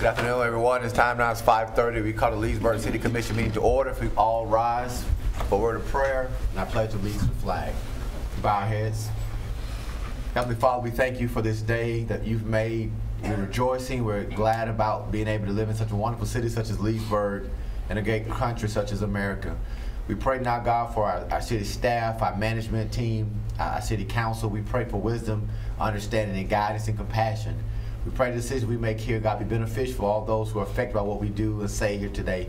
afternoon, everyone. It's time now. It's 5:30. We call the Leesburg City Commission meeting to order. If we all rise for a word of prayer, and I pledge allegiance to the flag. Bow our heads. Heavenly Father, we thank you for this day that you've made. We're rejoicing. We're glad about being able to live in such a wonderful city such as Leesburg and a great country such as America. We pray now, God, for our city staff, our management team, our city council. We pray for wisdom, understanding, and guidance and compassion. We pray the decisions we make here, God, be beneficial for all those who are affected by what we do and say here today.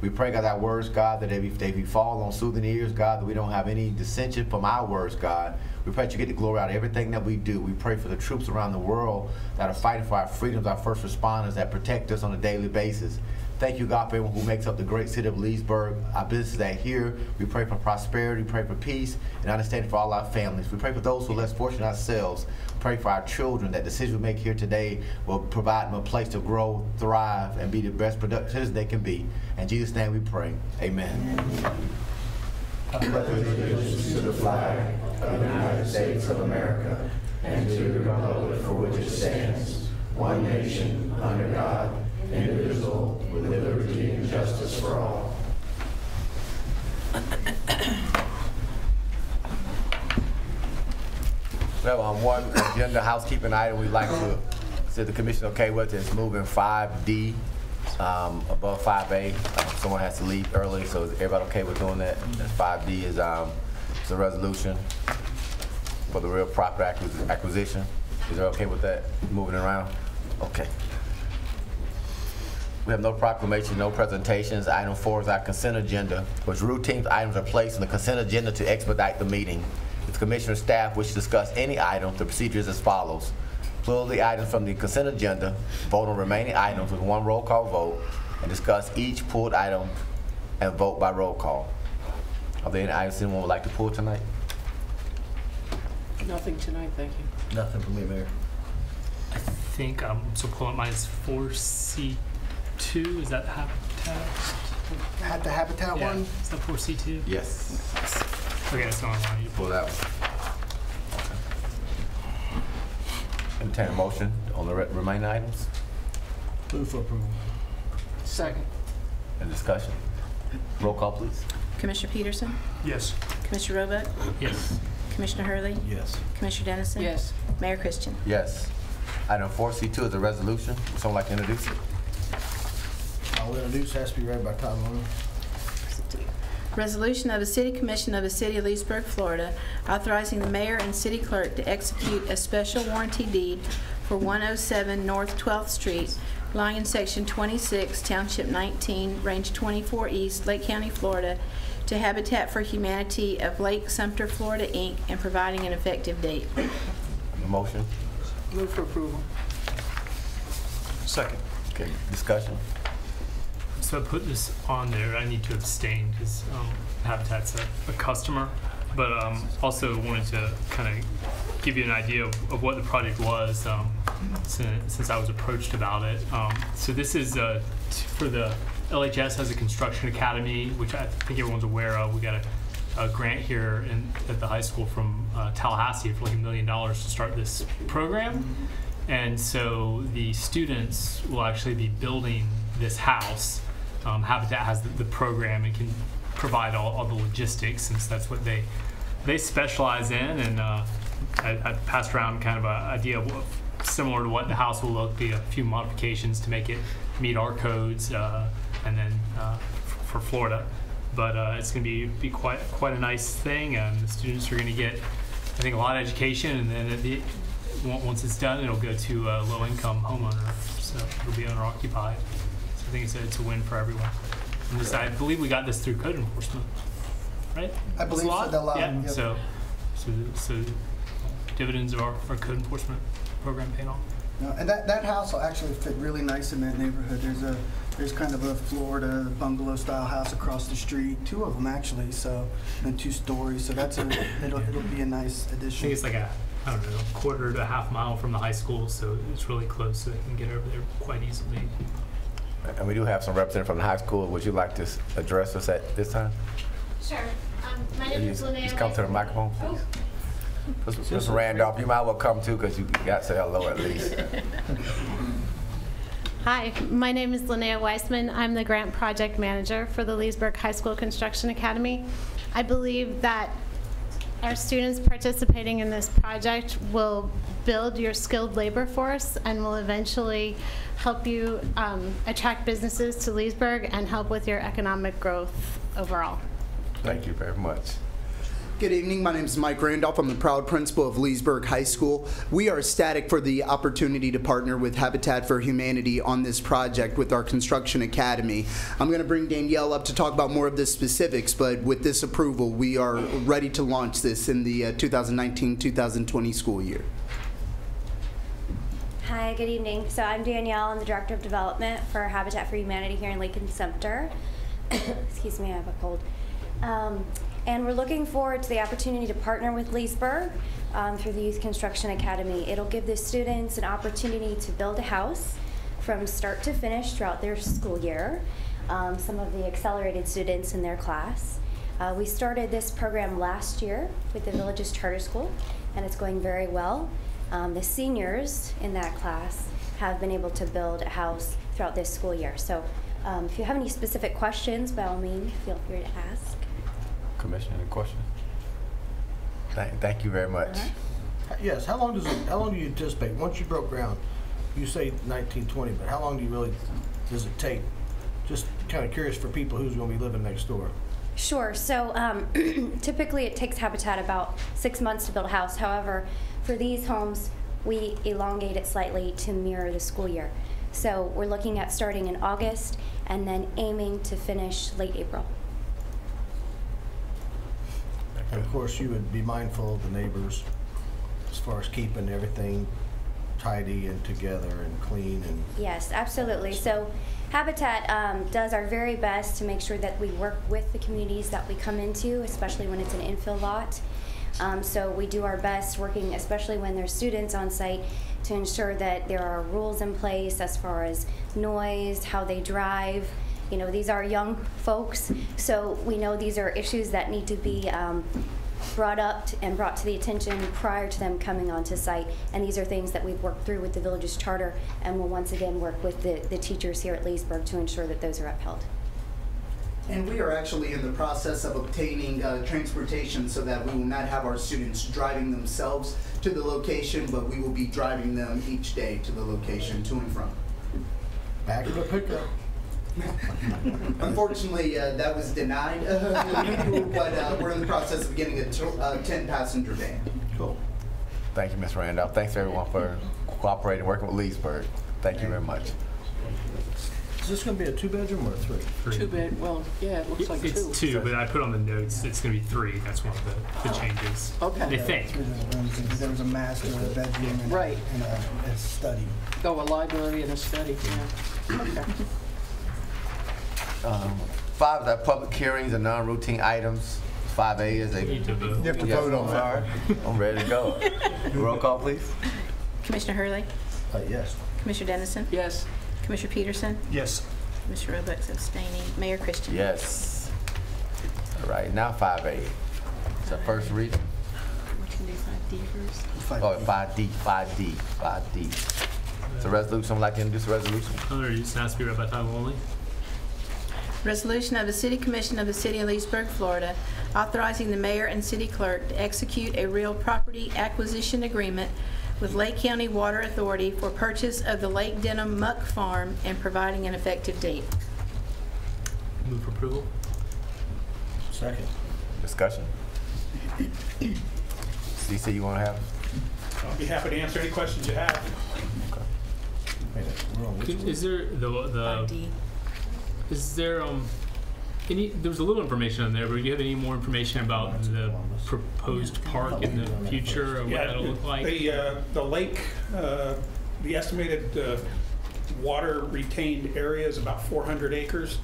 We pray, God, our words, God, that they fall on soothing ears, God, that we don't have any dissension from our words, God. We pray that you get the glory out of everything that we do. We pray for the troops around the world that are fighting for our freedoms, our first responders that protect us on a daily basis. Thank you, God, for everyone who makes up the great city of Leesburg, our businesses that are here. We pray for prosperity, we pray for peace, and understanding for all our families. We pray for those who are less fortunate ourselves. Pray for our children, that decisions we make here today will provide them a place to grow, thrive, and be the best productive citizens they can be. In Jesus' name we pray. Amen. I pledge allegiance to the flag of the United States of America and to the republic for which it stands, one nation, under God, indivisible, with liberty and justice for all. We have one agenda housekeeping item we'd like to see the commission okay with. It's moving 5D above 5A. Someone has to leave early, so is everybody okay with doing that? 5D is it's a resolution for the real property acquisition. Is there okay with that? Moving around? Okay. We have no proclamation, no presentations. Item 4 is our consent agenda, which routine items are placed on the consent agenda to expedite the meeting. If the commissioner staff wish to discuss any item, the procedure is as follows. Pull the items from the consent agenda, vote on remaining items with one roll call vote, and discuss each pulled item and vote by roll call. Are there any items anyone would like to pull tonight? Nothing tonight, thank you. Nothing for me, Mayor. I think so pulling up mine is 4C2. Is that habitat? The habitat Yeah. one? Is that 4C2? Yes. Okay, that's not on you. Pull that one. Okay. Entertain a motion on the remaining items. Move for approval. Second. And discussion. Roll call, please. Commissioner Peterson? Yes. Commissioner Roebuck? Yes. Commissioner Hurley? Yes. Commissioner Dennison? Yes. Mayor Christian? Yes. Item 4C2 is a resolution. Would someone like to introduce it? I'll introduce, has to be read by title only. Resolution of the City Commission of the City of Leesburg, Florida, authorizing the mayor and city clerk to execute a special warranty deed for 107 North 12th Street, lying in Section 26, Township 19, Range 24 East, Lake County, Florida, to Habitat for Humanity of Lake Sumter, Florida, Inc., and providing an effective date. A motion? Move for approval. Second. Okay. Discussion. So I put this on there. I need to abstain because Habitat's a customer, but also wanted to kind of give you an idea of what the project was since I was approached about it. So this is for the LHS has a construction academy, which I think everyone's aware of. We got a grant here at the high school from Tallahassee for like $1 million to start this program. And so the students will actually be building this house. Habitat has the program and can provide all the logistics, since that's what they specialize in. And I passed around kind of an idea of similar to what the house will look, be a few modifications to make it meet our codes, and then for Florida. But it's going to be quite a nice thing, and the students are going to get, I think, a lot of education, and then once it's done, it'll go to a low-income homeowner, so it'll be owner-occupied. So I think it's a win for everyone. And this, I believe we got this through code enforcement, right? I believe so, the law. Yeah. Yep. So dividends of our code enforcement program paying off. No, and that house will actually fit really nice in that neighborhood. There's kind of a Florida bungalow style house across the street, 2 of them actually, so, and 2 stories. So it'll be a nice addition. I think it's like a quarter to a half mile from the high school, so it's really close, so they can get over there quite easily. And we do have some representatives from the high school. Would you like to address us at this time? Sure. My name is Linnea. Just come to the microphone, please. Mr. Randolph, you might well come too, because you got to say hello at least. Hi, my name is Linnea Weissman. I'm the grant project manager for the Leesburg High School Construction Academy. I believe that our students participating in this project will build your skilled labor force and will eventually help you attract businesses to Leesburg and help with your economic growth overall. Thank you very much. Good evening. My name is Mike Randolph. I'm the proud principal of Leesburg High School. We are ecstatic for the opportunity to partner with Habitat for Humanity on this project with our Construction Academy. I'm going to bring Danielle up to talk about more of the specifics, but with this approval, we are ready to launch this in the 2019-2020 school year. Hi, good evening. So I'm Danielle. I'm the Director of Development for Habitat for Humanity here in Lake Sumter. Excuse me, I have a cold. And we're looking forward to the opportunity to partner with Leesburg through the Youth Construction Academy. It'll give the students an opportunity to build a house from start to finish throughout their school year. Some of the accelerated students in their class. We started this program last year with the Villages Charter School, and it's going very well. The seniors in that class have been able to build a house throughout this school year. So if you have any specific questions, by all means, feel free to ask. Commissioner, any question? Thank you very much. Yes, how long do you anticipate, once you broke ground, you say 1920, but how long does it take? Just kind of curious for people who's going to be living next door. Sure. So typically it takes Habitat about 6 months to build a house. However, for these homes, we elongate it slightly to mirror the school year. So we're looking at starting in August and then aiming to finish late April. And of course, you would be mindful of the neighbors as far as keeping everything tidy and together and clean. And yes, absolutely. So Habitat does our very best to make sure that we work with the communities that we come into, especially when it's an infill lot. So we do our best working, especially when there's students on site, to ensure that there are rules in place as far as noise, how they drive. You know, these are young folks, so we know these are issues that need to be brought up and brought to the attention prior to them coming onto site. And these are things that we've worked through with the Villages Charter, and we'll once again work with the teachers here at Leesburg to ensure that those are upheld. And we are actually in the process of obtaining transportation so that we will not have our students driving themselves to the location, but we will be driving them each day to the location, to and from. back of a pickup. Unfortunately, that was denied, but we're in the process of getting a 10-passenger van. Cool. Thank you, Ms. Randolph. Thanks everyone for cooperating, working with Leesburg. Thank you very much. Is this going to be a 2-bedroom or a 3? 2-bed, well, yeah, it looks like It's 2, but I put on the notes it's going to be 3. That's one of the changes. Okay. They think. There was a master, a bedroom, and, Right. and a study. Oh, a library and a study, yeah. Okay. 5 is our public hearings and non-routine items. 5A is a... You need to vote. You have to vote on that. I'm ready to go. Roll call, please. Commissioner Hurley, Yes. Commissioner Dennison, Yes. Commissioner Peterson, Yes. Commissioner Roebuck's abstaining, Mayor Christian. Yes. All right, now 5A. It's our first reading. We can do 5D first. Oh, 5D. It's a resolution. I'd like to introduce a resolution. Other use has to be read by title only. Resolution of the City Commission of the City of Leesburg, Florida, authorizing the mayor and city clerk to execute a real property acquisition agreement with Lake County Water Authority for purchase of the Lake Denham Muck Farm and providing an effective date. Move for approval. Second. Discussion. CC, you want to have? I'll be happy to answer any questions you have. Wait, we're on which one? Is there the 5D. is there any? There was a little information on there, but do you have any more information about the proposed park in the future or what that'll look like? The lake, the estimated water retained area is about 400 acres.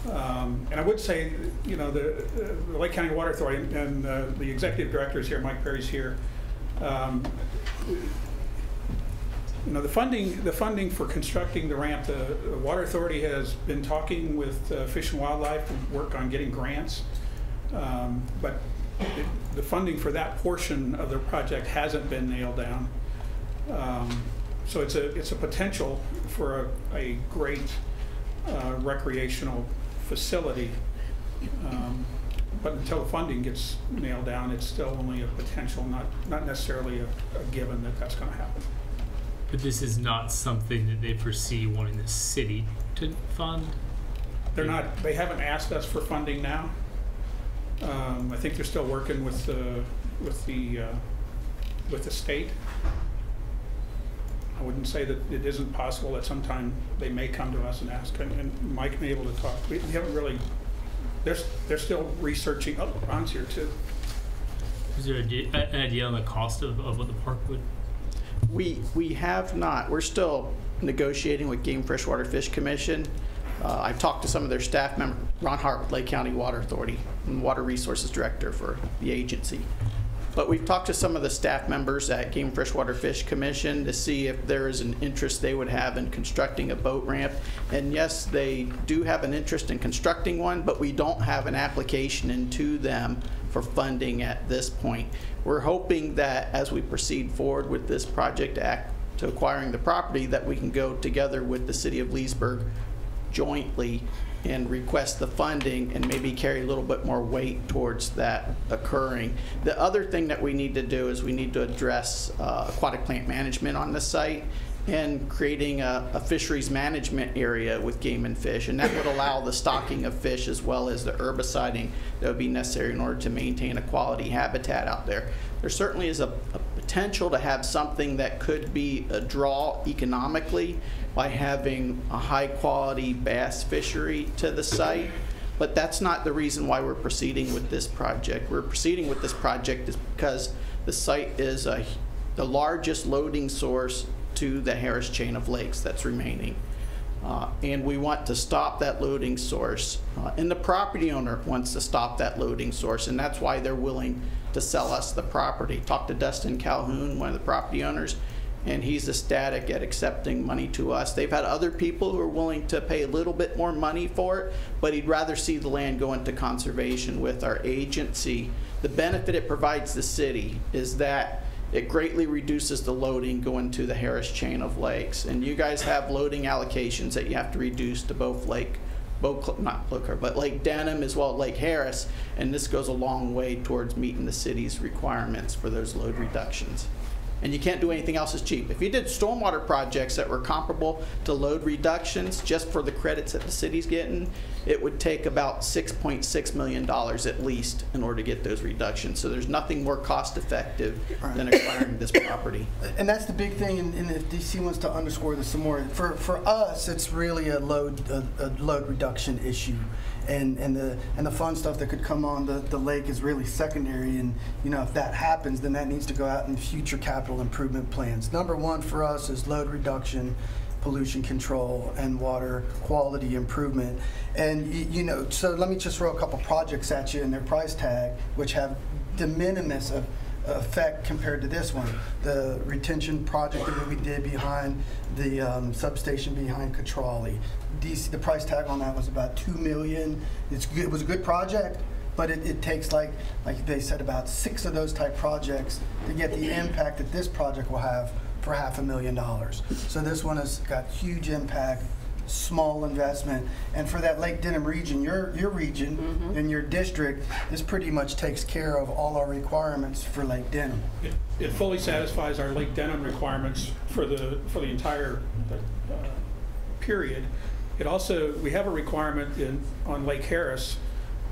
And I would say, you know, the Lake County Water Authority and the executive director is here, Mike Perry's here. You know, the funding for constructing the ramp, the Water Authority has been talking with Fish and Wildlife to work on getting grants, but the funding for that portion of the project hasn't been nailed down. So it's a potential for a great recreational facility. But until the funding gets nailed down, it's still only a potential, not necessarily a given that that's going to happen. But this is not something that they foresee wanting the city to fund? They're not. They haven't asked us for funding now. I think they're still working with the state. I wouldn't say that it isn't possible that sometime they may come to us and ask. And Mike may be able to talk. We haven't really. They're still researching. Oh, Ron's here too. Is there an idea on the cost of what the park would? We have not. We're still negotiating with Game Freshwater Fish Commission. I've talked to some of their staff members. Ron Hart with Lake County Water Authority, and Water Resources Director for the agency. But we've talked to some of the staff members at Game Freshwater Fish Commission to see if there is an interest they would have in constructing a boat ramp. And yes, they do have an interest in constructing one, but we don't have an application into them for funding at this point. We're hoping that as we proceed forward with this project to acquiring the property, that we can go together with the City of Leesburg jointly and request the funding and maybe carry a little bit more weight towards that occurring. The other thing that we need to do is we need to address aquatic plant management on the site and creating a fisheries management area with game and fish, and that would allow the stocking of fish as well as the herbiciding that would be necessary in order to maintain a quality habitat out there. There certainly is a potential to have something that could be a draw economically by having a high quality bass fishery to the site, but that's not the reason why we're proceeding with this project. We're proceeding with this project is because the site is the largest loading source to the Harris chain of lakes that's remaining. And we want to stop that loading source. And the property owner wants to stop that loading source, and that's why they're willing to sell us the property. Talked to Dustin Calhoun, one of the property owners, and he's ecstatic at accepting money to us. They've had other people who are willing to pay a little bit more money for it, but he'd rather see the land go into conservation with our agency. The benefit it provides the city is that it greatly reduces the loading going to the Harris chain of lakes. And you guys have loading allocations that you have to reduce to both Lake Denham as well as Lake Harris, and this goes a long way towards meeting the city's requirements for those load reductions. And you can't do anything else as cheap. If you did stormwater projects that were comparable to load reductions just for the credits that the city's getting, it would take about $6.6 million at least in order to get those reductions. So there's nothing more cost effective than acquiring this property. And that's the big thing, and if DC wants to underscore this some more, for us, it's really a load reduction issue. And the fun stuff that could come on the lake is really secondary, and if that happens, then that needs to go out in future capital improvement plans. Number one for us is load reduction, pollution control, and water quality improvement. And so let me just throw a couple projects at you and their price tag, which have de minimis effect compared to this one. The retention project that we did behind the substation behind Catrali. The price tag on that was about $2 million. It was a good project, but it takes like they said about 6 of those type projects to get the impact that this project will have for $500,000. So this one has got huge impact, small investment, and for that Lake Denham region, your region and your district, this pretty much takes care of all our requirements for Lake Denham. It fully satisfies our Lake Denham requirements for the entire period. It also, we have a requirement on Lake Harris.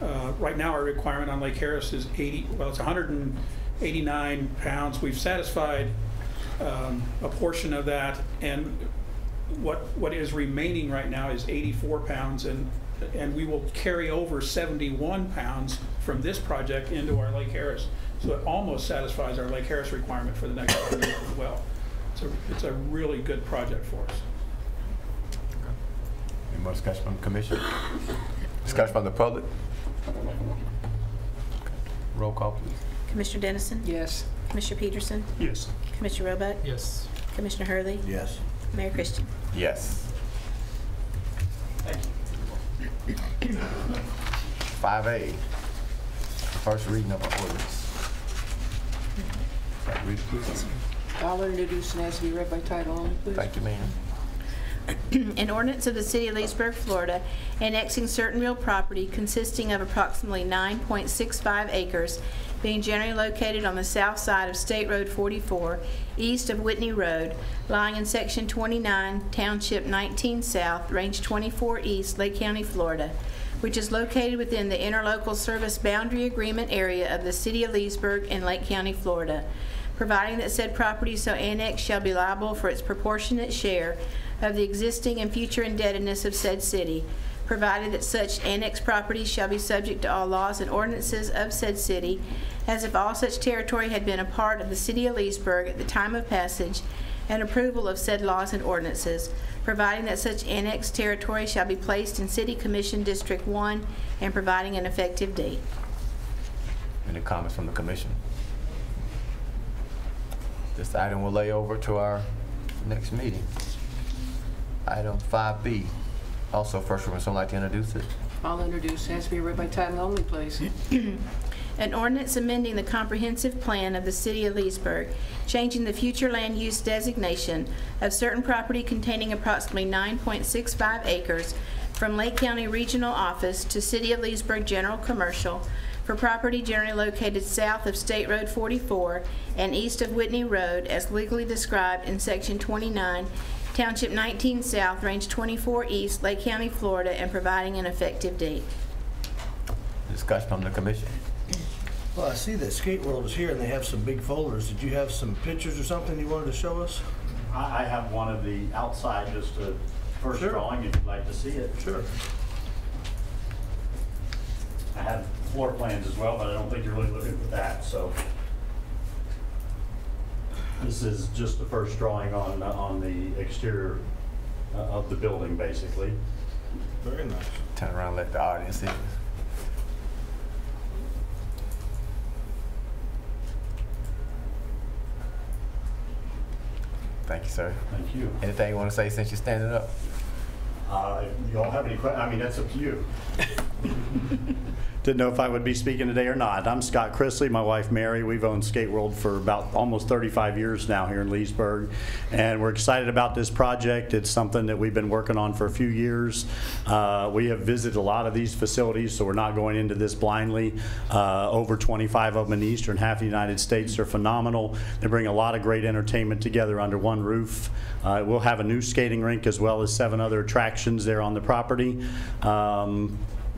Right now our requirement on Lake Harris is it's 189 pounds. We've satisfied a portion of that, and what is remaining right now is 84 pounds, and we will carry over 71 pounds from this project into our Lake Harris. So it almost satisfies our Lake Harris requirement for the next year as well. So it's a really good project for us. Any more discussion from the commission? Discussion from the public? Okay. Roll call, please. Commissioner Dennison? Yes. Commissioner Peterson? Yes. Commissioner Roebuck? Yes. Commissioner Hurley? Yes. Mayor Christian? Yes. 5A, first reading of an ordinance. Read it, please. I'll introduce and ask to be read by title only, please. Thank you, ma'am. An ordinance of the City of Leesburg, Florida, annexing certain real property consisting of approximately 9.65 acres, being generally located on the south side of State Road 44, east of Whitney Road, lying in Section 29, Township 19 South, Range 24 East, Lake County, Florida, which is located within the interlocal service boundary agreement area of the City of Leesburg and Lake County, Florida, providing that said property so annexed shall be liable for its proportionate share of the existing and future indebtedness of said city, provided that such annexed property shall be subject to all laws and ordinances of said city, as if all such territory had been a part of the City of Leesburg at the time of passage and approval of said laws and ordinances, providing that such annexed territory shall be placed in City Commission District 1 and providing an effective date. Any comments from the commission? This item will lay over to our next meeting. Item 5B, also first reading. Would someone like to introduce it? I'll introduce and ask to be read by title only, please. An ordinance amending the comprehensive plan of the City of Leesburg, changing the future land use designation of certain property containing approximately 9.65 acres from Lake County Regional Office to City of Leesburg General Commercial for property generally located south of State Road 44 and east of Whitney Road as legally described in Section 29, Township 19 South, Range 24 East, Lake County, Florida, and providing an effective date. Discussion from the commission. Well, I see that Skate World is here and they have some big folders. Did you have some pictures or something you wanted to show us? I have one of the outside, just a first drawing, if you'd like to see it. Sure. I have floor plans as well, but I don't think you're really looking for that, so. This is just the first drawing on the exterior of the building, basically. Very nice. Turn around and let the audience see this. Thank you, sir. Thank you. Anything you want to say since you're standing up? You all have any questions? I mean, that's up to you. Didn't know if I would be speaking today or not. I'm Scott Chrisley, my wife Mary. We've owned Skate World for about almost 35 years now here in Leesburg, and we're excited about this project. It's something that we've been working on for a few years. We have visited a lot of these facilities, so we're not going into this blindly. Over 25 of them in the eastern half of the United States. They're phenomenal. They bring a lot of great entertainment together under one roof. We'll have a new skating rink as well as 7 other attractions there on the property.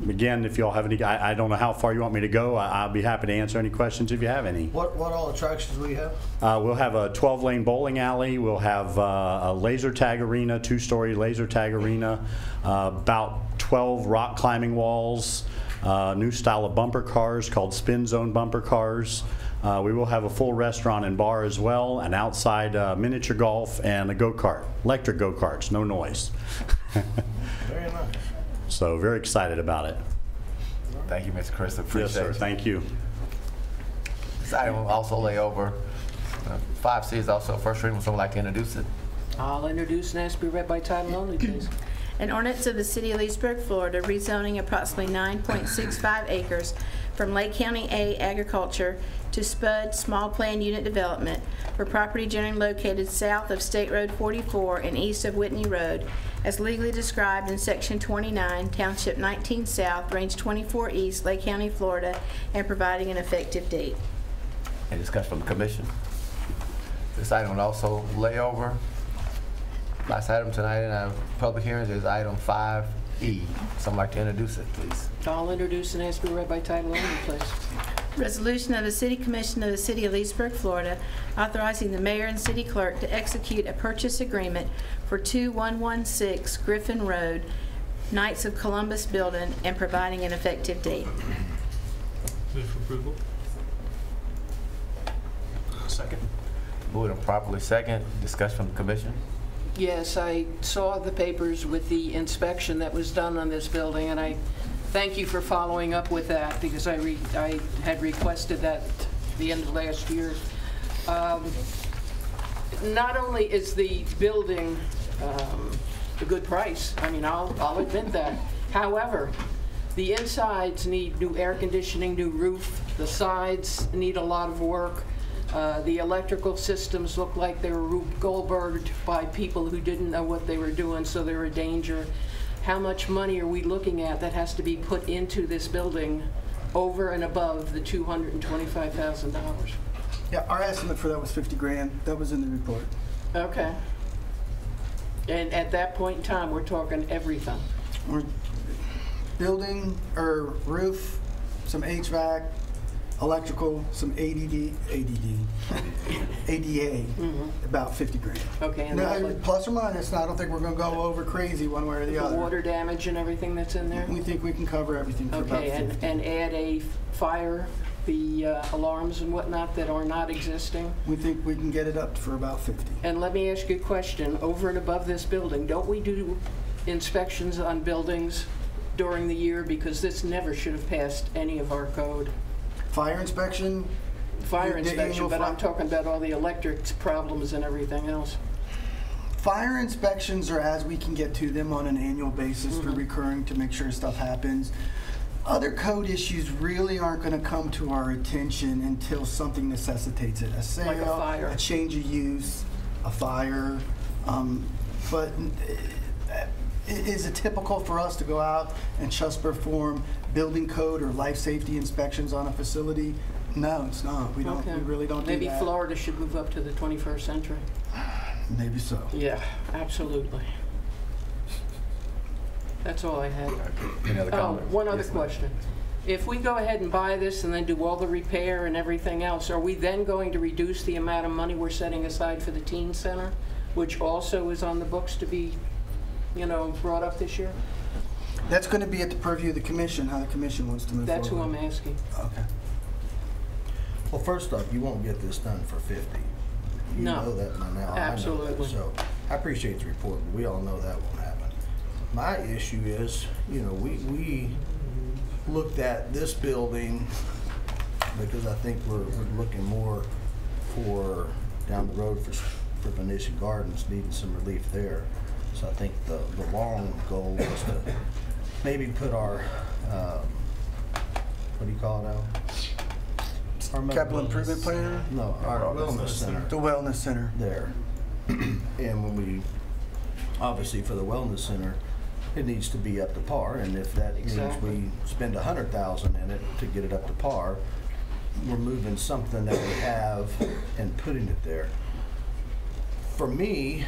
Again, if you all have any, I don't know how far you want me to go. I'll be happy to answer any questions if you have any. What all attractions will you have? We'll have a 12-lane bowling alley. We'll have a laser tag arena, 2-story laser tag arena, about 12 rock climbing walls, new style of bumper cars called spin zone bumper cars. We will have a full restaurant and bar as well, an outside miniature golf, and a go-kart, electric go-karts, no noise. Very nice. So very excited about it. Thank you, Mr. Chris. Appreciate Yes, sir. you. Thank you. This item will also lay over. 5C is also first reading. Would someone like to introduce it? I'll introduce and ask to be read by title only, please. An ordinance of the City of Leesburg, Florida, rezoning approximately 9.65 acres from Lake County A Agriculture to Spud Small Plan Unit Development for property generally located south of State Road 44 and east of Whitney Road, as legally described in Section 29, Township 19 South, Range 24 East, Lake County, Florida, and providing an effective date. Any discussion from the commission? This item will also lay over. Last item tonight in our public hearings is item 5E. Someone like to introduce it, please. I'll introduce and ask to be read by title only, please. Resolution of the City Commission of the City of Leesburg, Florida, authorizing the mayor and city clerk to execute a purchase agreement for 2116 Griffin Road, Knights of Columbus Building, and providing an effective date. Move for approval. Second. Moved and properly second. Discussion from the commission. Yes, I saw the papers with the inspection that was done on this building, and I thank you for following up with that, because I had requested that at the end of last year. Not only is the building a good price, I mean, I'll admit that. However, the insides need new air conditioning, new roof. The sides need a lot of work. The electrical systems look like they were Rube Goldberged by people who didn't know what they were doing, so they're a danger. How much money are we looking at that has to be put into this building over and above the $225,000? Yeah, our estimate for that was 50 grand. That was in the report. Okay. And at that point in time, we're talking everything. We're building or roof, some HVAC, electrical, some ADA, about 50 grand. Okay. And No, plus or minus. I don't think we're going to go over crazy one way or the other. water damage and everything that's in there? We think we can cover everything for about Okay, 50. and add a fire, the alarms and whatnot that are not existing? We think we can get it up for about 50. And let me ask you a question. Over and above this building, don't we do inspections on buildings during the year? Because this never should have passed any of our code. Fire inspection? Fire The inspection, annual but I'm talking about all the electric problems and everything else. Fire inspections are as we can get to them on an annual basis for recurring to make sure stuff happens. Other code issues really aren't going to come to our attention until something necessitates it. A sale, Like a fire. a change of use, a fire. But is it typical for us to go out and just perform building code or life safety inspections on a facility? No, it's not. We don't. Okay. We really don't Maybe do that. Florida should move up to the 21st century. Maybe so. Yeah, absolutely. That's all I had. Any other Oh, comments? one other Yes, ma'am. question. If we go ahead and buy this and then do all the repair and everything else, are we then going to reduce the amount of money we're setting aside for the teen center, which also is on the books to be, brought up this year? That's going to be at the purview of the commission, how the commission wants to move That's who forward. I'm asking. Okay. Well, first off, you won't get this done for 50. You No. know that by now. Absolutely. I know that. So I appreciate the report, but we all know that won't happen. My issue is, we looked at this building because I think we're looking more for down the road for Venetian Gardens, needing some relief there. So I think the long goal was to maybe put our, what do you call it now? Capital improvement plan? No, our wellness center. The wellness center. There. And when we, obviously for the wellness center, it needs to be up to par, and if that Exactly. means we spend $100,000 in it to get it up to par, we're moving something that we have and putting it there. For me,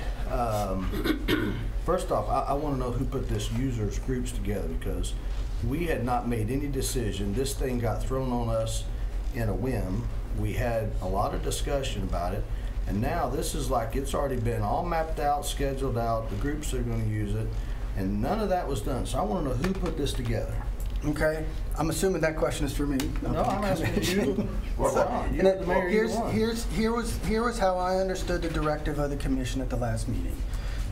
first off, I want to know who put this users groups together, because we had not made any decision. This thing got thrown on us in a whim. We had a lot of discussion about it, and now this is like it's already been all mapped out, scheduled out, the groups that are going to use it, and none of that was done. So I want to know who put this together. Okay. I'm assuming that question is for me. No, I'm asking you. And You're the mayor, you won. Here was how I understood the directive of the commission at the last meeting.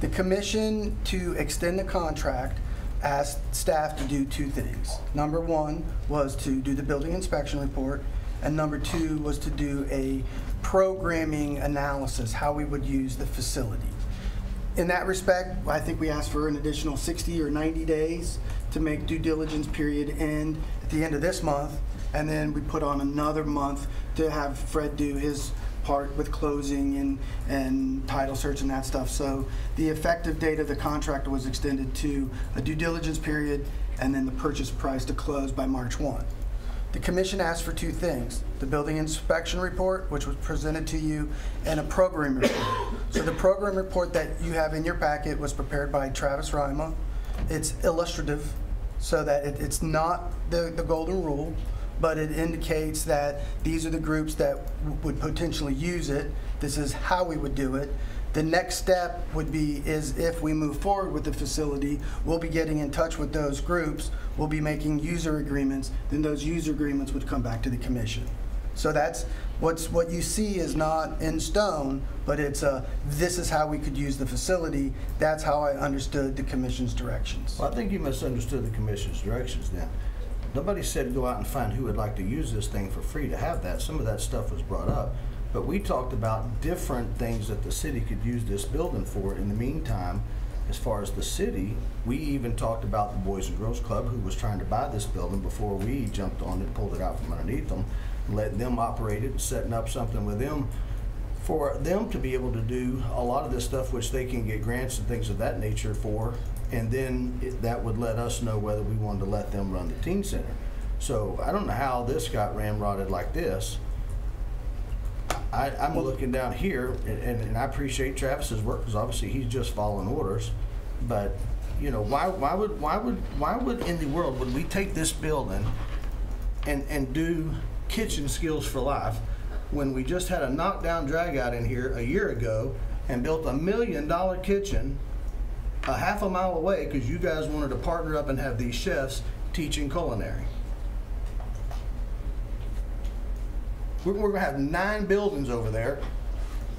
The commission, to extend the contract, asked staff to do two things. Number one was to do the building inspection report, and number two was to do a programming analysis, how we would use the facility. In that respect, I think we asked for an additional 60 or 90 days to make due diligence period end at the end of this month, and then we put on another month to have Fred do his part with closing and title search and that stuff. So the effective date of the contract was extended to a due diligence period and then the purchase price to close by March 1. The commission asked for two things: the building inspection report, which was presented to you, and a program report. So the program report that you have in your packet was prepared by Travis Rima. It's illustrative, so that it's not the golden rule, but it indicates that these are the groups that would potentially use it. This is how we would do it. The next step would be is if we move forward with the facility, we'll be getting in touch with those groups. We'll be making user agreements. Then those user agreements would come back to the commission. So that's what you see is not in stone, but it's this is how we could use the facility. That's how I understood the commission's directions. Well, I think you misunderstood the commission's directions then. Nobody said go out and find who would like to use this thing for free to have that. Some of that stuff was brought up. But we talked about different things that the city could use this building for. In the meantime, as far as the city, we even talked about the Boys and Girls Club, who was trying to buy this building before we jumped on it, pulled it out from underneath them. letting them operate it, setting up something with them for them to be able to do a lot of this stuff, which they can get grants and things of that nature for, and then that would let us know whether we wanted to let them run the teen center. So I don't know how this got ramrodded like this. I'm looking down here, and I appreciate Travis's work because obviously he's just following orders. But you know, why would in the world would we take this building and do kitchen skills for life when we just had a knockdown drag out in here a year ago and built $1 million kitchen a half a mile away because you guys wanted to partner up and have these chefs teaching culinary? We're going to have 9 buildings over there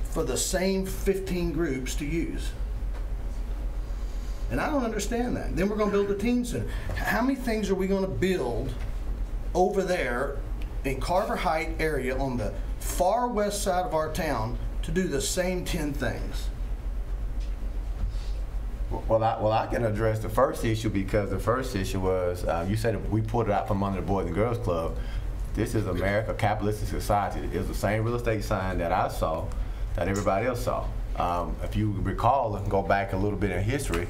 for the same 15 groups to use. And I don't understand that. Then we're going to build a teen center. How many things are we going to build over there in Carver Heights area on the far west side of our town to do the same 10 things? Well, I can address the first issue because the first issue was you said we pulled it out from under the Boys and Girls Club. This is America, capitalistic society. It was the same real estate sign that I saw, that everybody else saw. If you recall, go back a little bit in history,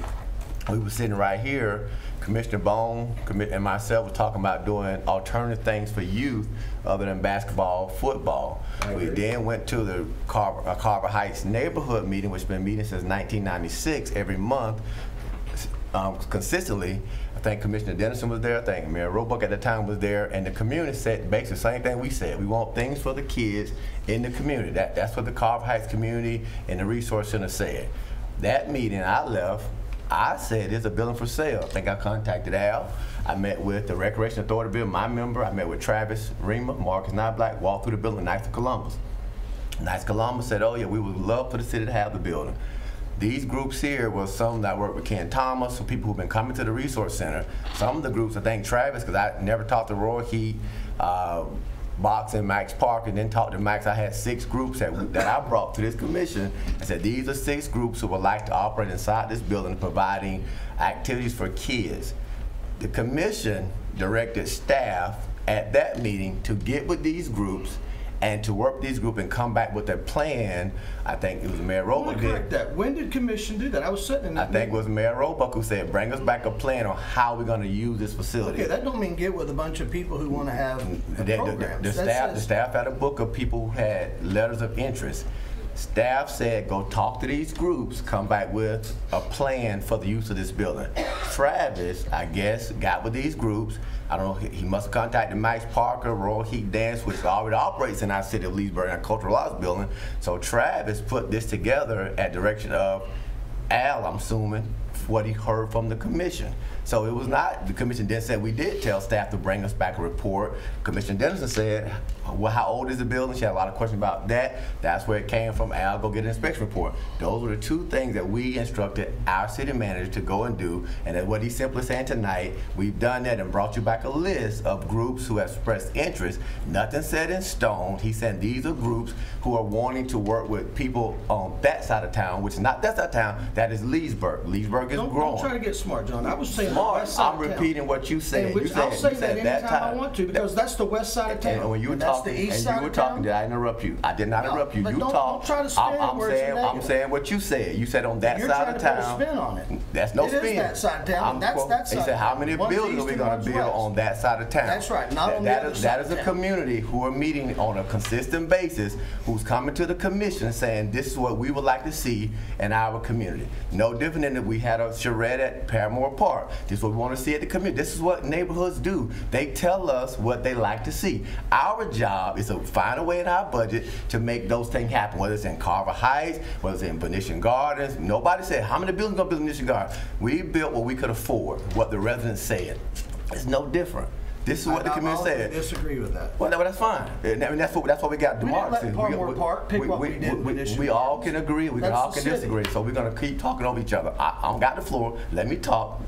we were sitting right here, Commissioner Bone and myself were talking about doing alternative things for youth other than basketball, football. We then went to the Carver Heights neighborhood meeting, which has been meeting since 1996 every month, consistently. I think Commissioner Dennison was there, I think Mayor Roebuck at the time was there, and the community said basically the same thing we said. We want things for the kids in the community. That's what the Carver Heights community and the Resource Center said. That meeting, I left, I said there's a building for sale. I think I contacted Al. I met with the Recreation Authority bill, my member. I met with Travis Rima, Marcus Knobloch, walked through the building, Knights of Columbus. Knights of Columbus said, oh yeah, we would love for the city to have the building. These groups here was some that worked with Ken Thomas, some people who've been coming to the Resource Center. Some of the groups, I think Travis, because I never talked to Roy Heat, Box and Max Parker, and then talked to Max. I had 6 groups that I brought to this commission. I said, these are 6 groups who would like to operate inside this building providing activities for kids. The commission directed staff at that meeting to get with these groups and to work with these groups and come back with a plan. I think it was Mayor Roebuck. Correct that. When did commission do that? I was sitting in that I think it was Mayor Roebuck who said, bring us back a plan on how we're going to use this facility. Okay, that don't mean get with a bunch of people who want to have programs. The staff had a book of people who had letters of interest. Staff said, go talk to these groups, come back with a plan for the use of this building. Travis, I guess, got with these groups. I don't know, he must have contacted Max Parker, Royal Heat Dance, which already operates in our city of Leesburg, our cultural arts building. So Travis put this together at direction of Al, I'm assuming, what he heard from the commission. So it was not, the commission didn't say, we did tell staff to bring us back a report. Commissioner Dennison said, well, how old is the building? She had a lot of questions about that. That's where it came from. Al, go get an inspection report. Those were the 2 things that we instructed our city manager to go and do. And that's what he's simply saying tonight. We've done that and brought you back a list of groups who have expressed interest. Nothing set in stone. He said these are groups who are wanting to work with people on that side of town, which is not that side of town, that is Leesburg. Leesburg is growing. Don't try to get smart, John. I was saying I'm repeating what you said. I'll say that anytime I want to because that's the west side of town. And when you were talking, did I interrupt you? I did not interrupt you. You talked. Don't try to spin words negative. I'm saying what you said. You said on that side of town. You're trying to put a spin on it. That's no spin. It is that side of town. That's that side. He said, how many buildings are we going to build on that side of town? That's right. Not on the other side. That is a community who are meeting on a consistent basis, who's coming to the commission saying, this is what we would like to see in our community. No different than if we had a charrette at Paramore Park. This is what we want to see at the community. This is what neighborhoods do. They tell us what they like to see. Our job is to find a way in our budget to make those things happen, whether it's in Carver Heights, whether it's in Venetian Gardens. Nobody said, how many buildings are going to build in Venetian Gardens? We built what we could afford, what the residents said. It's no different. This is what the community said. I disagree with that. Well, that's fine. I mean, that's what we got democracy. We all can agree. We all can disagree. So we're going to keep talking over each other. I got the floor. Let me talk.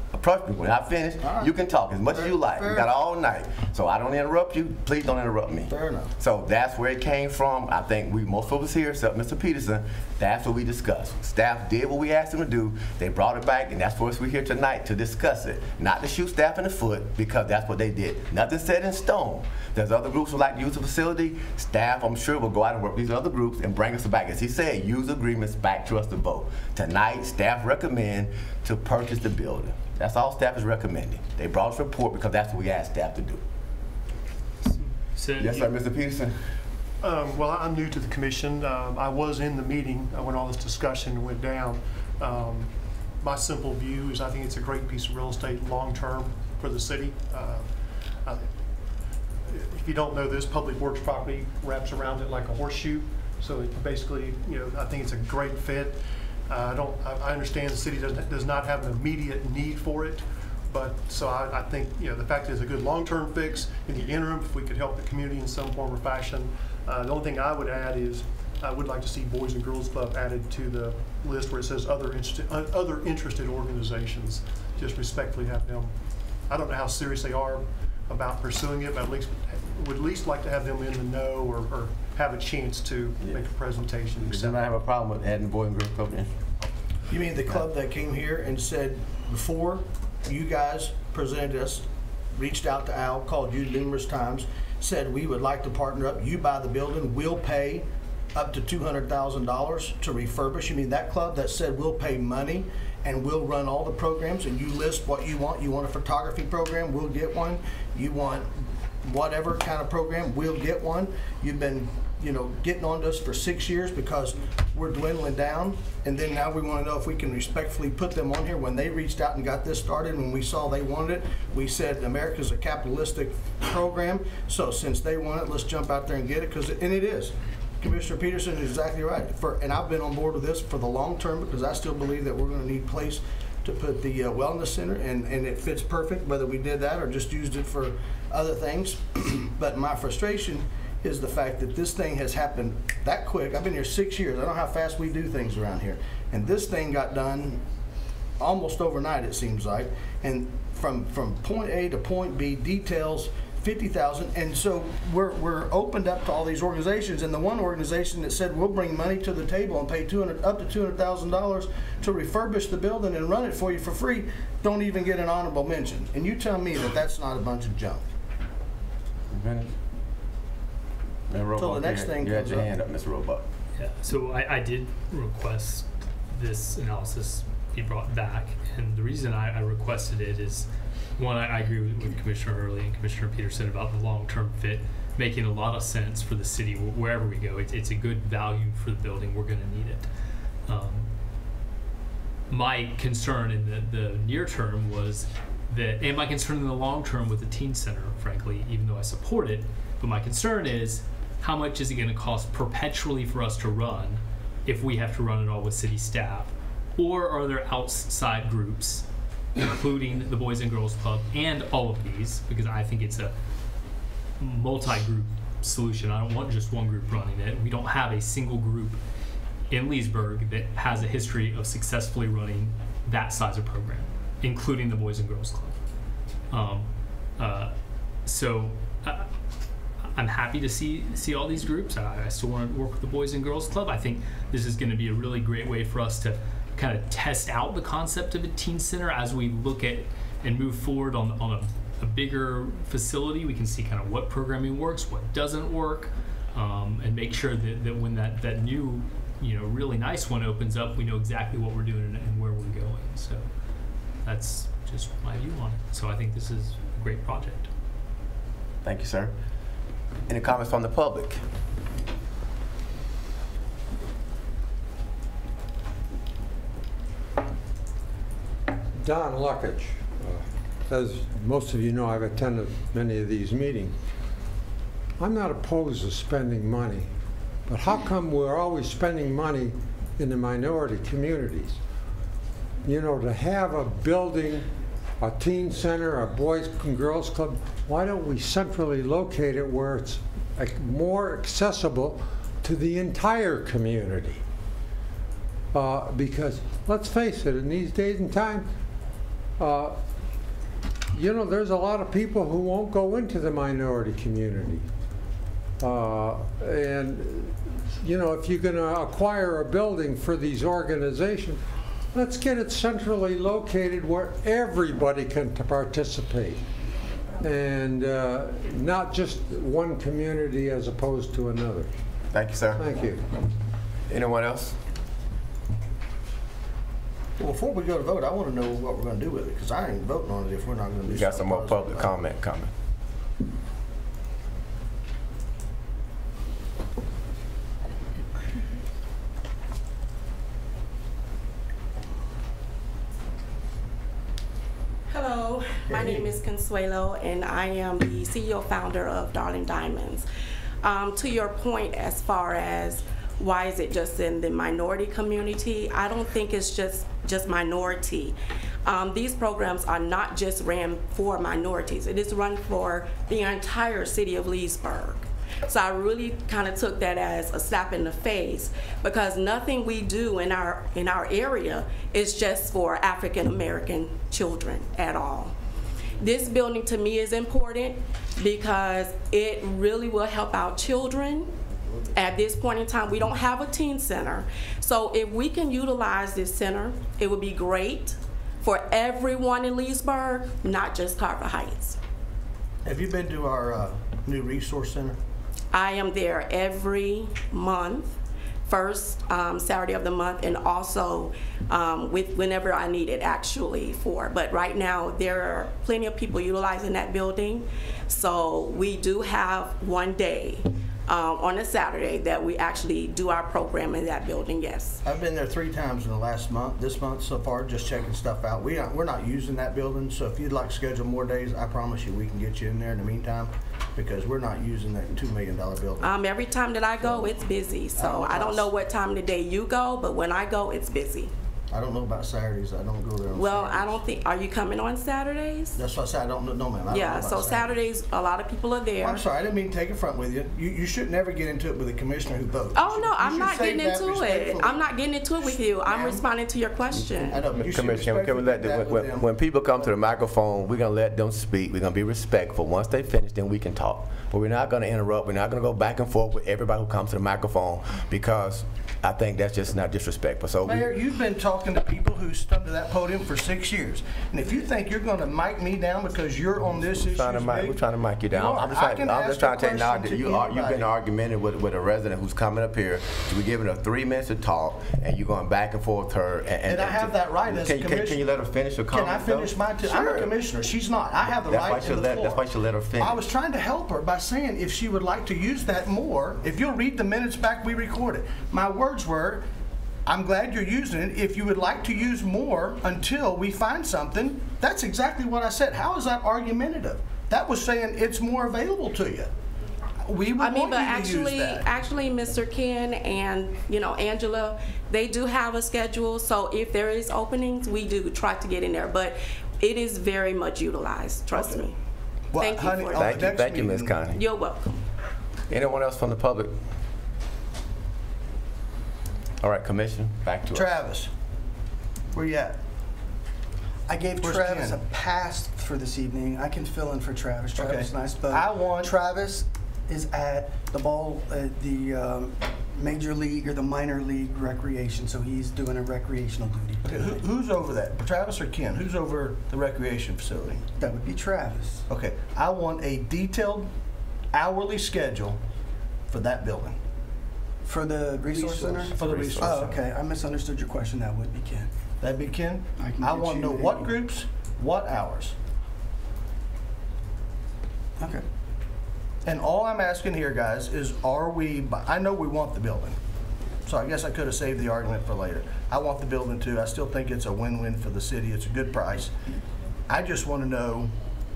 When I finish, you can talk as much as you like. We got all night. So I don't interrupt you. Please don't interrupt me. Fair enough. So that's where it came from. I think most of us here, except Mr. Peterson, that's what we discussed. Staff did what we asked them to do. They brought it back, and that's what we're here tonight to discuss it. Not to shoot staff in the foot, because that's what they did. Nothing set in stone. There's other groups who like to use the facility. Staff, I'm sure, will go out and work with these other groups and bring us back. As he said, use agreements back to us to vote. Tonight, staff recommend to purchase the building. That's all staff is recommending. They brought us a report because that's what we asked staff to do. Yes, sir, Mr. Peterson. Well, I'm new to the commission. I was in the meeting when all this discussion went down. My simple view is I think it's a great piece of real estate long-term for the city. If you don't know this, Public Works property wraps around it like a horseshoe. So it basically, I think it's a great fit. I understand the city does not have an immediate need for it. But so I think, the fact is a good long-term fix. In the interim, if we could help the community in some form or fashion. The only thing I would add is I would like to see Boys and Girls Club added to the list where it says other interested organizations. Just respectfully have them. I don't know how serious they are about pursuing it, but would at least like to have them in the know or have a chance to make a presentation. Does anybody have a problem with adding Boys and Girls Club in? You mean the club that came here and said before you guys presented us, reached out to Al, called you numerous times, said we would like to partner up, you buy the building, we'll pay up to $200,000 to refurbish? You mean that club that said we'll pay money and we'll run all the programs, and you list what you want? You want a photography program, we'll get one. You want whatever kind of program, we'll get one. You've been getting on to us for 6 years because we're dwindling down, and then now we want to know if we can respectfully put them on here. When they reached out and got this started, when we saw they wanted it, we said America's a capitalistic program, so since they want it, let's jump out there and get it, and it is. Commissioner Peterson is exactly right. And I've been on board with this for the long term because I still believe that we're going to need a place to put the wellness center, and it fits perfect whether we did that or just used it for other things. But my frustration is the fact that this thing has happened that quick. I've been here 6 years. I don't know how fast we do things around here. And this thing got done almost overnight, it seems like. And from point A to point B, details, 50,000. And so we're opened up to all these organizations. And the one organization that said we'll bring money to the table and pay up to $200,000 to refurbish the building and run it for you for free, don't even get an honorable mention. And you tell me that that's not a bunch of junk. So the next thing you had comes your up. hand up, Mr. Roebuck. Yeah, so I did request this analysis be brought back, and the reason I requested it is, one, I agree with Commissioner Hurley and Commissioner Peterson about the long-term fit, making a lot of sense for the city wherever we go. It's a good value for the building. We're going to need it. My concern in the near term was that, and my concern in the long term with the teen center, frankly, even though I support it, but my concern is, how much is it going to cost perpetually for us to run if we have to run it all with city staff? Or are there outside groups, including the Boys and Girls Club and all of these, because I think it's a multi-group solution. I don't want just one group running it. We don't have a single group in Leesburg that has a history of successfully running that size of program, including the Boys and Girls Club. I'm happy to see all these groups. I still want to work with the Boys and Girls Club. I think this is going to be a really great way for us to kind of test out the concept of a teen center as we look at and move forward on a bigger facility. We can see kind of what programming works, what doesn't work, and make sure that when that new, really nice one opens up, we know exactly what we're doing and where we're going. So that's just my view on it. So I think this is a great project. Thank you, sir. Any comments from the public? Don Luckage. As most of you know, I've attended many of these meetings. I'm not opposed to spending money, but how come we're always spending money in the minority communities? To have a building, a teen center, a Boys and Girls Club, why don't we centrally locate it where it's more accessible to the entire community? Because let's face it, in these days and time, there's a lot of people who won't go into the minority community. If you're going to acquire a building for these organizations, let's get it centrally located where everybody can participate. and not just one community as opposed to another. Thank you, sir. Thank you. Anyone else? Well, before we go to vote, I want to know what we're going to do with it, because I ain't voting on it if we're not going to do We got some more something public positive. comment coming. Hello, my name is Consuelo, and I am the CEO founder of Darling Diamonds. To your point, as far as why is it just in the minority community, I don't think it's just minority. These programs are not just ran for minorities. It is run for the entire city of Leesburg. So I really kind of took that as a slap in the face, because nothing we do in our area is just for African American children at all. This building to me is important because it really will help our children. At this point in time, we don't have a teen center. So if we can utilize this center, it would be great for everyone in Leesburg, not just Carver Heights. Have you been to our new resource center? I am there every month, first Saturday of the month, and also whenever I need it actually for. But right now, there are plenty of people utilizing that building. So we do have one day on a Saturday that we actually do our program in that building, yes. I've been there 3 times in the last month, this month so far, just checking stuff out. We're not using that building, so if you'd like to schedule more days, I promise you we can get you in there in the meantime, because we're not using that $2 million building. Every time that I go, it's busy. So I don't know what time of the day you go, but when I go, it's busy. I don't know about Saturdays. I don't go there on Well, Saturdays. I don't think, are you coming on Saturdays? That's what I said. I don't know, no, ma'am. I don't know Yeah, about so Saturdays, a lot of people are there. I'm sorry, I didn't mean to take it front with you. You should never get into it with a commissioner who votes. Oh, no, I'm should not save getting that into it. respectfully. I'm not getting into it with you. I'm responding to your question. I know, but you should Commissioner, can we let respectfully do that with them. when people come to the microphone, we're gonna let them speak. We're gonna be respectful. Once they finish, then we can talk. But we're not gonna interrupt. We're not gonna go back and forth with everybody who comes to the microphone, because I think that's just not disrespectful. So Mayor, you've been talking to people who stood to that podium for 6 years. And if you think you're going to mic me down because you're on this issue, we're trying to mic you down. I'm just trying to tell you now that you've been argumentative with a resident who's coming up here. We're giving her 3 minutes to talk, and you're going back and forth with her. And I have that right as a commissioner. Can you let her finish her comment? Can I finish my two? I'm a commissioner. She's not. I have the right to the floor. That's why you let her finish. I was trying to help her by saying if she would like to use that more, if you'll read the minutes back we recorded. My words were, I'm glad you're using it. If you would like to use more until we find something, that's exactly what I said. How is that argumentative? That was saying it's more available to you. We would want you to use that. Actually, Mr. Ken and Angela, they do have a schedule. So if there is openings, we do try to get in there. But it is very much utilized. Trust me. Well, thank you honey, for that. Thank you, Ms. Connie. You're welcome. Anyone else from the public? All right, Commissioner, back to us. Travis, where you at? I gave Where's Travis Ken? a pass for this evening. I can fill in for Travis. Travis is Okay. nice, but I want- Travis is at the ball at the major league or the minor league recreation, so he's doing a recreational duty. Okay, who's over that? Travis or Ken? Who's over the recreation facility? That would be Travis. Okay, I want a detailed hourly schedule for that building. For the resource center? For the resource Oh, center. okay. I misunderstood your question. That would be Ken. That'd be Ken? I can I get want to you know a- what groups, what hours. Okay. And all I'm asking here, guys, is I know we want the building. So I guess I could have saved the argument for later. I want the building too. I still think it's a win-win for the city. It's a good price. I just want to know,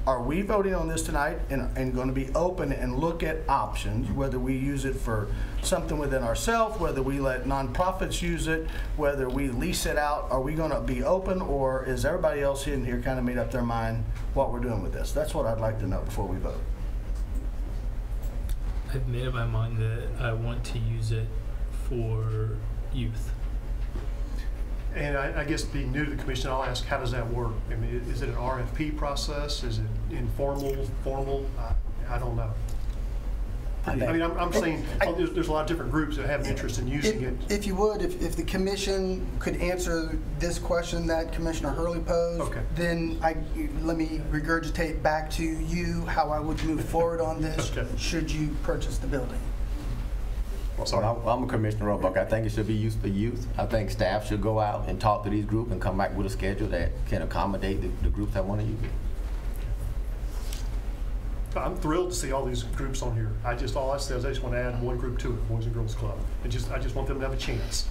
are we voting on this tonight and going to be open and look at options, whether we use it for something within ourselves, whether we let nonprofits use it, whether we lease it out? Are we going to be open, or is everybody else in here kind of made up their mind what we're doing with this? That's what I'd like to know before we vote. I've made up my mind that I want to use it for youth. And I guess being new to the commission, I'll ask, how does that work? I mean, is it an RFP process? Is it informal, formal? I don't know. I mean, I'm saying there's a lot of different groups that have an interest in using it. If you would, if the commission could answer this question that Commissioner Hurley posed, okay, then let me regurgitate back to you how I would move forward on this should you purchase the building. Well, I'm a Commissioner Roebuck. I think it should be used for youth. I think staff should go out and talk to these groups and come back with a schedule that can accommodate the groups that want to use it. I'm thrilled to see all these groups on here. All I said is I just want to add one group to it, Boys and Girls Club. I just want them to have a chance.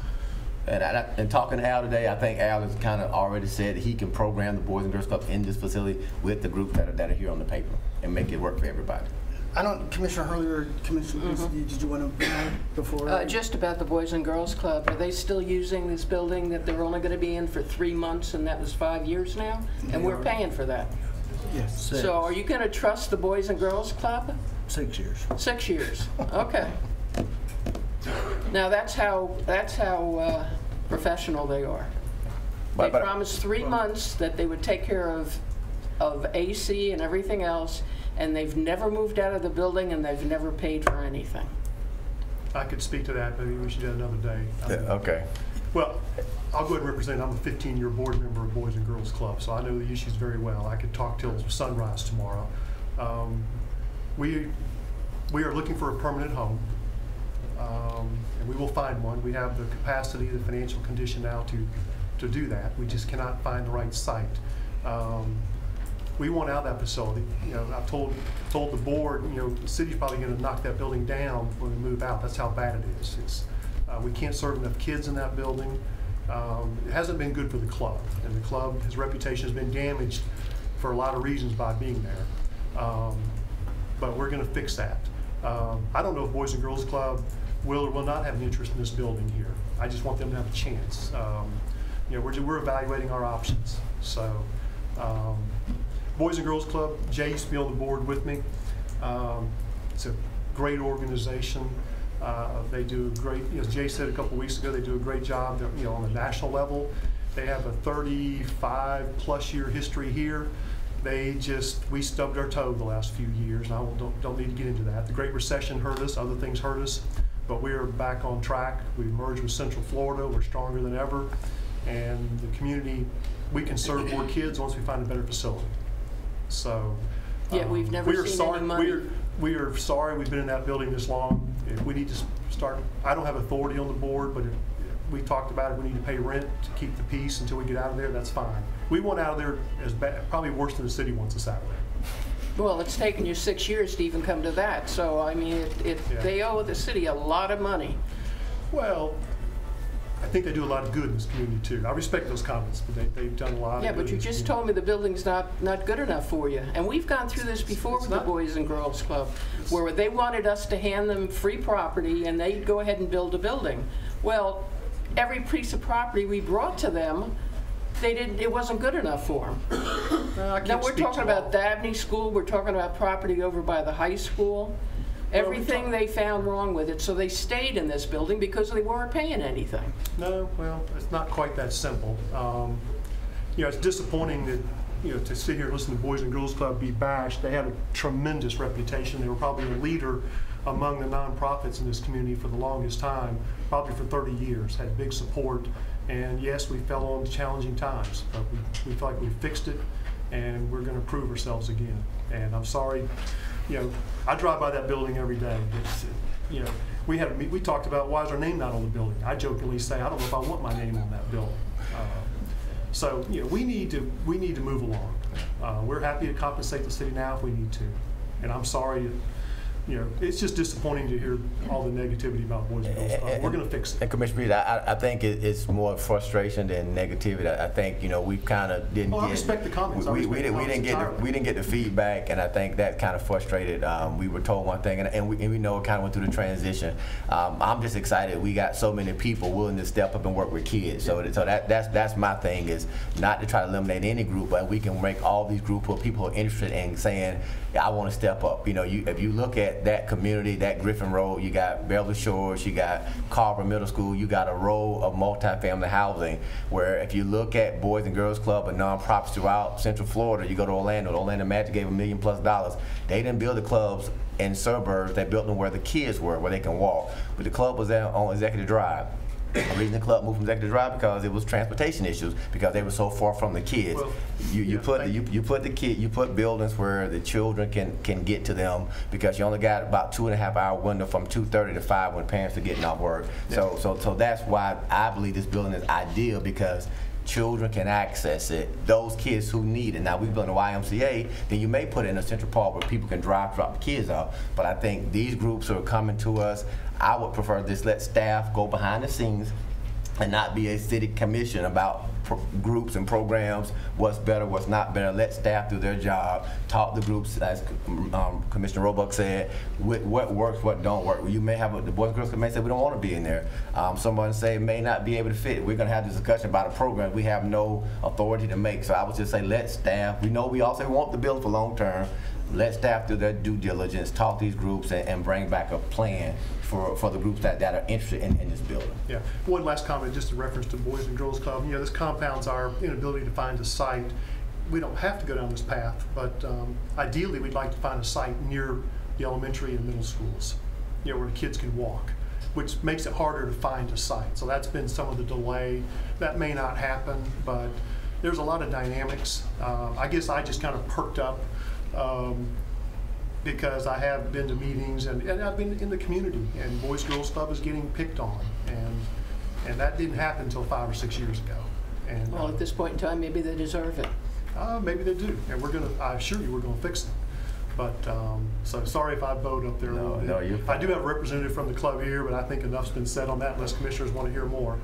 And talking to Al today, I think Al has kind of already said he can program the Boys and Girls Club in this facility with the groups that are here on the paper and make it work for everybody. I don't, Commissioner Hurley or Commissioner, did you want to before? Just about the Boys and Girls Club. Are they still using this building that they're only going to be in for 3 months, and that was 5 years now? And we're paying for that. Yes. 6. So are you going to trust the Boys and Girls Club? 6 years. 6 years. Okay. Now that's how professional they are. They promised 3 months that they would take care of AC and everything else, and they've never moved out of the building, and they've never paid for anything. I could speak to that. Maybe we should do that another day. Okay. Well, I'll go ahead and represent. I'm a 15-year board member of Boys and Girls Club, so I know the issues very well. I could talk till sunrise tomorrow. We are looking for a permanent home, and we will find one. We have the capacity, the financial condition now to do that. We just cannot find the right site. We want out of that facility. You know, I've told the board, you know, the city's probably going to knock that building down when we move out. That's how bad it is. It's we can't serve enough kids in that building. It hasn't been good for the club, and the club, his reputation has been damaged for a lot of reasons by being there. But we're going to fix that. I don't know if Boys and Girls Club will or will not have an interest in this building here. I just want them to have a chance. You know, we're evaluating our options. So, Boys and Girls Club, Jay used to be on the board with me. It's a great organization. They do a great, as Jay said a couple weeks ago, they do a great job. They're, you know, on the national level. They have a 35+ year history here. We stubbed our toe the last few years, and I don't need to get into that. The Great Recession hurt us, other things hurt us, but we are back on track. We merged with Central Florida. We're stronger than ever, and the community, we can serve more kids once we find a better facility. So, yeah, we've never seen any money. We are sorry we've been in that building this long. If we need to start, I don't have authority on the board, but if we talked about it, we need to pay rent to keep the peace until we get out of there, that's fine. We want out of there as bad, probably worse than the city wants us out of there. Well, it's taken you 6 years to even come to that. So, I mean, they owe the city a lot of money. Well, I think they do a lot of good in this community too. I respect those comments, but they've done a lot of good. Yeah, but you just told me the building's not good enough for you. And we've gone through this before with the Boys and Girls Club, where they wanted us to hand them free property and they'd go ahead and build a building. Well, every piece of property we brought to them, it wasn't good enough for them. Now we're talking about Dabney School, we're talking about property over by the high school. Everything they found wrong with it, so they stayed in this building because they weren't paying anything. No, well, it's not quite that simple. You know, it's disappointing that, you know, to sit here and listen to Boys and Girls Club be bashed. They have a tremendous reputation. They were probably a leader among the nonprofits in this community for the longest time, probably for 30 years, had big support. And yes, we fell on challenging times, but we feel like we fixed it, and we're going to prove ourselves again. And I'm sorry. You know, I drive by that building every day. It's, you know, we talked about why is our name not on the building. I jokingly say I don't know if I want my name on that building. So you know, we need to move along. We're happy to compensate the city now if we need to, and I'm sorry. You know, it's just disappointing to hear all the negativity about Boys and Girls Club. We're going to fix it. And Commissioner Reed, I think it's more frustration than negativity. I think, you know, we kind of didn't get. I respect the comments. We didn't get the feedback, and I think that kind of frustrated. We were told one thing, and we know it kind of went through the transition. I'm just excited we got so many people willing to step up and work with kids. So that's my thing, is not to try to eliminate any group, but we can make all these groups where people are interested in saying, I want to step up. You know, if you look at that community, that Griffin Road, you got Beverly Shores, you got Carver Middle School, you got a row of multifamily housing where if you look at Boys and Girls Club and nonprofits throughout Central Florida, you go to Orlando, the Orlando Magic gave $1 million+. They didn't build the clubs in suburbs, they built them where the kids were, where they can walk. But the club was there on Executive Drive. The reason the club moved from Executive Drive because it was transportation issues, because they were so far from the kids. Well, you put buildings where the children can get to them, because you only got about 2.5 hour window from 2:30 to 5 when parents are getting off work. Yeah. So that's why I believe this building is ideal, because children can access it. Those kids who need it. Now, we build a YMCA, then you may put it in a central park where people can drop the kids off. But I think these groups are coming to us. I would prefer this, let staff go behind the scenes and not be a city commission about groups and programs, what's better, what's not better. Let staff do their job, talk to groups, as Commissioner Roebuck said, what works, what don't work. You may have, the Boys and Girls Club may say we don't want to be in there. Someone say may not be able to fit. We're going to have this discussion about a program we have no authority to make. So I would just say let staff, we know we also want the bill for long term, let staff do their due diligence, talk to these groups, and bring back a plan for the groups that are interested in this building. Yeah. One last comment, just in reference to Boys and Girls Club. You know, this compounds our inability to find a site. We don't have to go down this path, but ideally we'd like to find a site near the elementary and middle schools, you know, where the kids can walk, which makes it harder to find a site. So that's been some of the delay. That may not happen, but there's a lot of dynamics. I guess I just kind of perked up because I have been to meetings and I've been in the community, and Boys Girls Club is getting picked on, and that didn't happen until 5 or 6 years ago. And Well, at this point in time, maybe they deserve it. maybe they do, and I assure you we're gonna fix them. But so sorry if I bowed up there a little bit. No, you're fine. I do have a representative from the club here, but I think enough's been said on that unless commissioners want to hear more.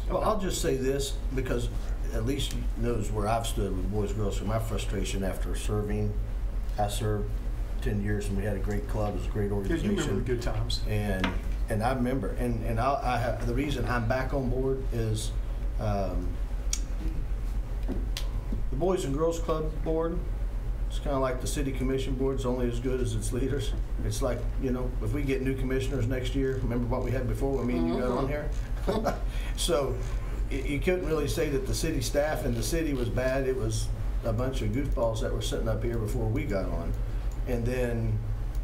Well, I'll just say this, because at least you knows where I've stood with Boys and Girls. So my frustration after serving, I served 10 years and we had a great club, it was a great Yeah, organization. you remember the good times. And I remember, and I have, the reason I'm back on board is the Boys and Girls Club board. It's kind of like the city commission board. It's only as good as its leaders. It's like, you know, if we get new commissioners next year, remember what we had before when me and you got on here? So you couldn't really say that the city staff and the city was bad. It was a bunch of goofballs that were sitting up here before we got on. And then,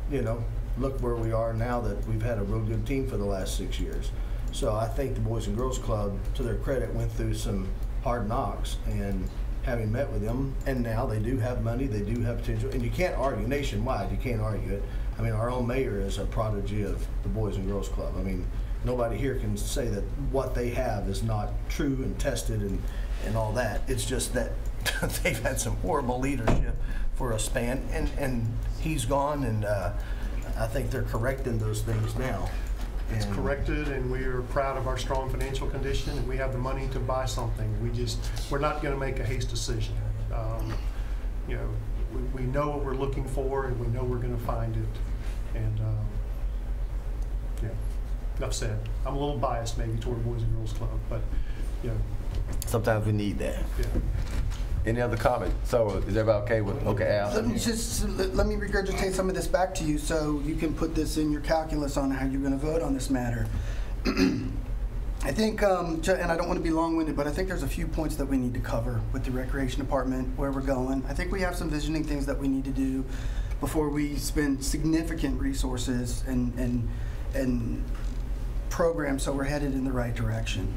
you know, look where we are now that we've had a real good team for the last 6 years. So I think the Boys and Girls Club, to their credit, went through some hard knocks, and having met with them, and now they do have money, they do have potential, and you can't argue nationwide, you can't argue it. I mean, our own mayor is a prodigy of the Boys and Girls Club. I mean, nobody here can say that what they have is not true and tested and all that. It's just that they've had some horrible leadership for a span, and he's gone, and I think they're correcting those things now. It's corrected, and we are proud of our strong financial condition, and we have the money to buy something. We're not going to make a haste decision. You know, we know what we're looking for, and we know we're going to find it. And yeah, enough said. I'm a little biased maybe toward Boys and Girls Club, but you know. Sometimes we need that. Yeah. Any other comment? So is everybody okay with, okay, Al? Let me regurgitate some of this back to you so you can put this in your calculus on how you're going to vote on this matter. I think, and I don't want to be long-winded, but I think there's a few points that we need to cover with the Recreation Department, where we're going. I think we have some visioning things that we need to do before we spend significant resources and programs so we're headed in the right direction.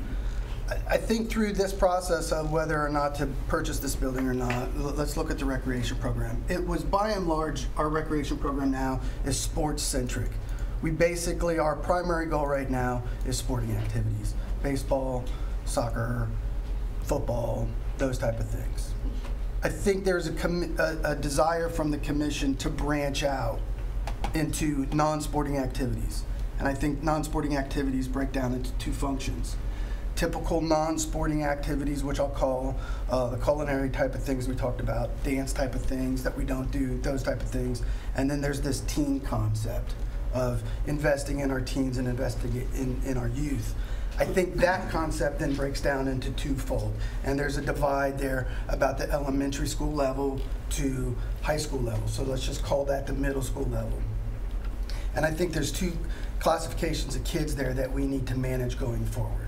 I think through this process of whether or not to purchase this building or not, let's look at the recreation program. It was by and large, our recreation program now is sports centric. We basically, our primary goal right now is sporting activities. Baseball, soccer, football, those type of things. I think there's a desire from the commission to branch out into non-sporting activities. And I think non-sporting activities break down into two functions. Typical non-sporting activities, which I'll call the culinary type of things we talked about, dance type of things that we don't do, those type of things. And then there's this teen concept of investing in our teens and investing in our youth. I think that concept then breaks down into twofold. And there's a divide there about the elementary school level to high school level. So let's just call that the middle school level. And I think there's two classifications of kids there that we need to manage going forward.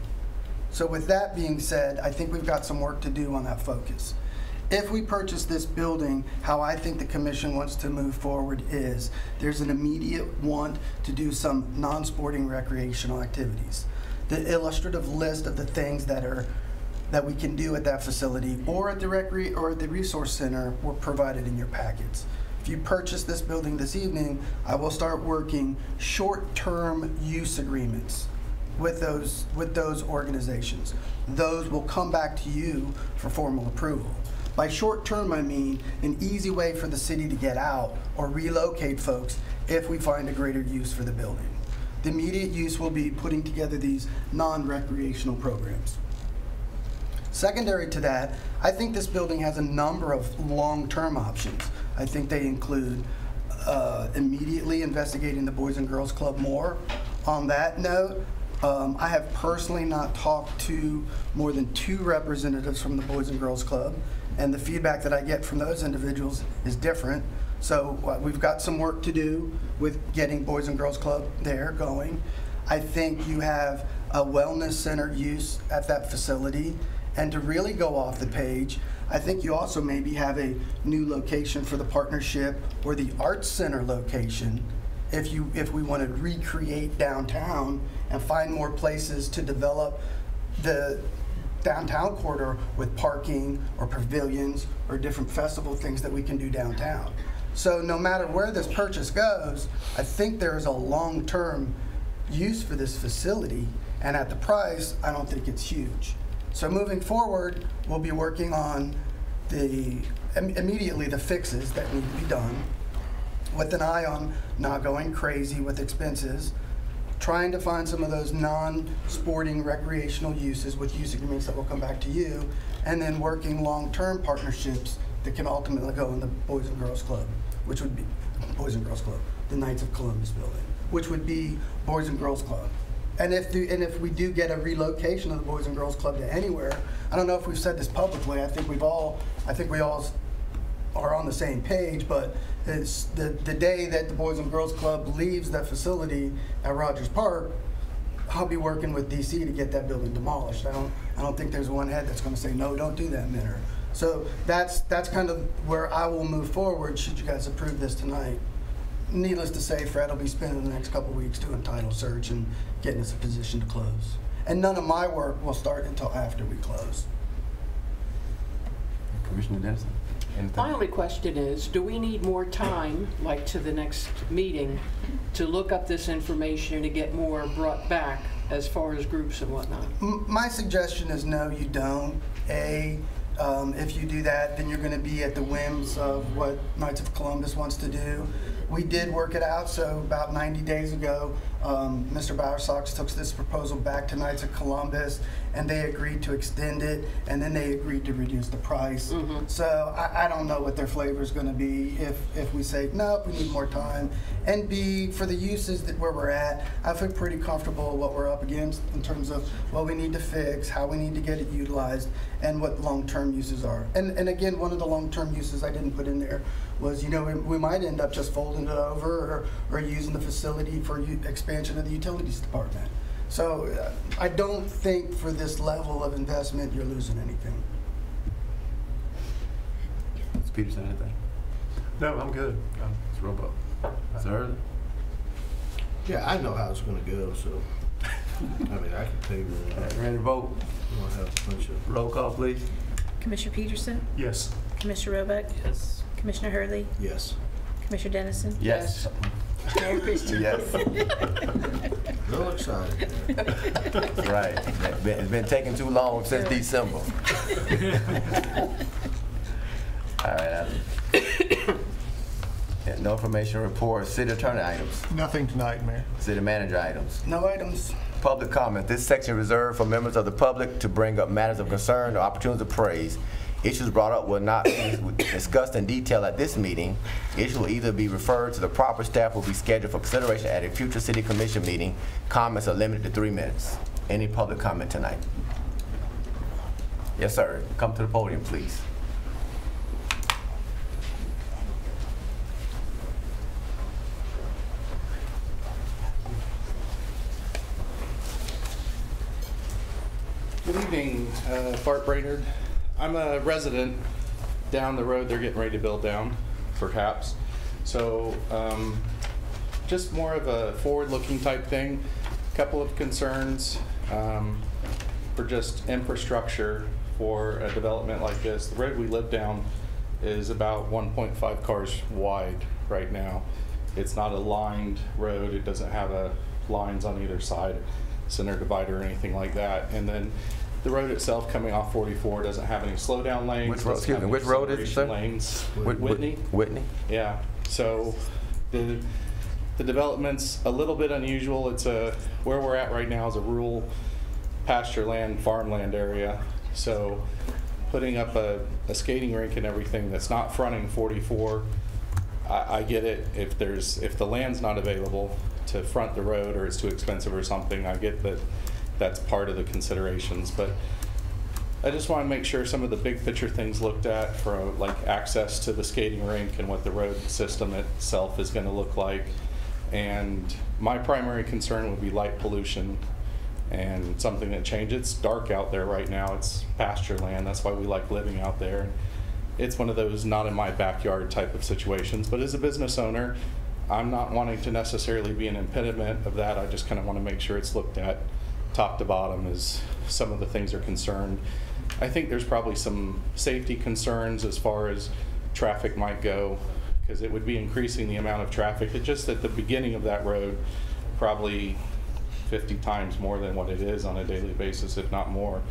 So with that being said, I think we've got some work to do on that focus. If we purchase this building, how I think the commission wants to move forward is there's an immediate want to do some non-sporting recreational activities. The illustrative list of the things that we can do at that facility or at the resource center were provided in your packets. If you purchase this building this evening, I will start working short-term use agreements with those organizations. Those will come back to you for formal approval. By short-term, I mean an easy way for the city to get out or relocate folks if we find a greater use for the building. The immediate use will be putting together these non-recreational programs. Secondary to that, I think this building has a number of long-term options. I think they include immediately investigating the Boys and Girls Club more. On that note, I have personally not talked to more than 2 representatives from the Boys and Girls Club, and the feedback that I get from those individuals is different. So we've got some work to do with getting Boys and Girls Club there going. I think you have a wellness center use at that facility, and to really go off the page, I think you also maybe have a new location for the partnership or the arts center location if we want to recreate downtown and find more places to develop the downtown corridor with parking or pavilions or different festival things that we can do downtown. So no matter where this purchase goes, I think there is a long-term use for this facility, and at the price, I don't think it's huge. So moving forward, we'll be working on immediately the fixes that need to be done, with an eye on not going crazy with expenses, trying to find some of those non-sporting recreational uses with use agreements that will come back to you, and then working long-term partnerships that can ultimately go in the Boys and Girls Club, which would be Boys and Girls Club, the Knights of Columbus building, which would be Boys and Girls Club. And if we do get a relocation of the Boys and Girls Club to anywhere, I don't know if we've said this publicly. I think we all are on the same page. But it's the day that the Boys and Girls Club leaves that facility at Rogers Park, I'll be working with DC to get that building demolished. I don't think there's one head that's going to say no, don't do that, Minter. So that's kind of where I will move forward should you guys approve this tonight. Needless to say, Fred will be spending the next couple weeks doing title search and getting us a position to close. And none of my work will start until after we close. Commissioner Dennison? My only question is, do we need more time, like to the next meeting, to look up this information to get more brought back as far as groups and whatnot? My suggestion is no, you don't. If you do that, then you're going to be at the whims of what Knights of Columbus wants to do. We did work it out, so about 90 days ago, Mr. Bowersox took this proposal back to Knights of Columbus, and they agreed to extend it, and then they agreed to reduce the price. So I don't know what their flavor is going to be if we say, no, we need more time. And B, for the uses that where we're at, I feel pretty comfortable with what we're up against in terms of what we need to fix, how we need to get it utilized, and what long-term uses are. And again, one of the long-term uses I didn't put in there was, we might end up just folding it over or using the facility for expansion of the utilities department. So I don't think for this level of investment you're losing anything. Mr. Peterson, anything? No, I'm good. It's Robo. Sir? Yeah, I know how it's going to go, so I mean, I can tell you. Ready to vote? We'll have a bunch of roll call, please. Commissioner Peterson? Yes. Commissioner Roebuck? Yes. Commissioner Hurley? yes. Commissioner Dennison? Yes. Mayor Christian? Yes. Real excited. That's right. It's been taking too long since December. All right. No information report. City attorney items. Nothing tonight, Mayor. City manager items. No items. Public comment. This section is reserved for members of the public to bring up matters of concern or opportunities of praise. Issues brought up will not be discussed in detail at this meeting. Issues will either be referred to the proper staff or will be scheduled for consideration at a future city commission meeting. Comments are limited to 3 minutes. Any public comment tonight? Yes, sir. Come to the podium, please. Good evening, Bart Brainerd. I'm a resident down the road they're getting ready to build down, perhaps. So just more of a forward-looking type thing. A couple of concerns for just infrastructure for a development like this. The road we live down is about 1.5 cars wide right now. It's not a lined road. It doesn't have lines on either side, center divider or anything like that. And then the road itself coming off 44 doesn't have any slow down lanes. Which road, excuse me, which road is it, sir? Lanes. Whitney? Whitney? Yeah. So the development's a little bit unusual. It's where we're at right now is a rural pasture land, farmland area. So putting up a skating rink and everything that's not fronting 44, I get it. If the land's not available to front the road or it's too expensive or something, I get that that's part of the considerations. But I just want to make sure some of the big picture things looked at for like access to the skating rink and what the road system itself is going to look like. And my primary concern would be light pollution and something that changes. It's dark out there right now. It's pasture land. That's why we like living out there. It's one of those not in my backyard type of situations. But as a business owner, I'm not wanting to necessarily be an impediment of that. I just kind of want to make sure it's looked at top to bottom as some of the things are concerned. I think there's probably some safety concerns as far as traffic might go, because it would be increasing the amount of traffic. It just at the beginning of that road, probably 50 times more than what it is on a daily basis, if not more.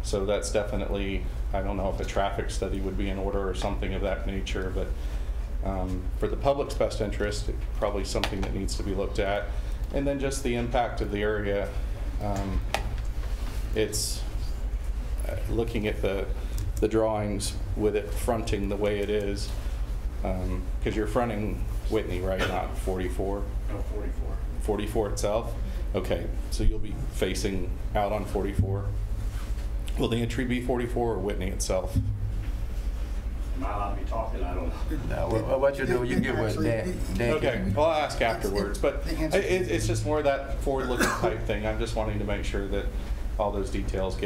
So that's definitely, I don't know if a traffic study would be in order or something of that nature, but for the public's best interest, it's probably something that needs to be looked at. And then just the impact of the area. It's looking at the drawings with it fronting the way it is, because you're fronting Whitney, right? Not 44? No, 44. 44 itself? Okay, so you'll be facing out on 44. Will the entry be 44 or Whitney itself? Am I allowed to be talking? I don't know. No, what you do, you get with Dan. Okay, well, I'll ask afterwards, but it's just more of that forward-looking type thing. I'm just wanting to make sure that all those details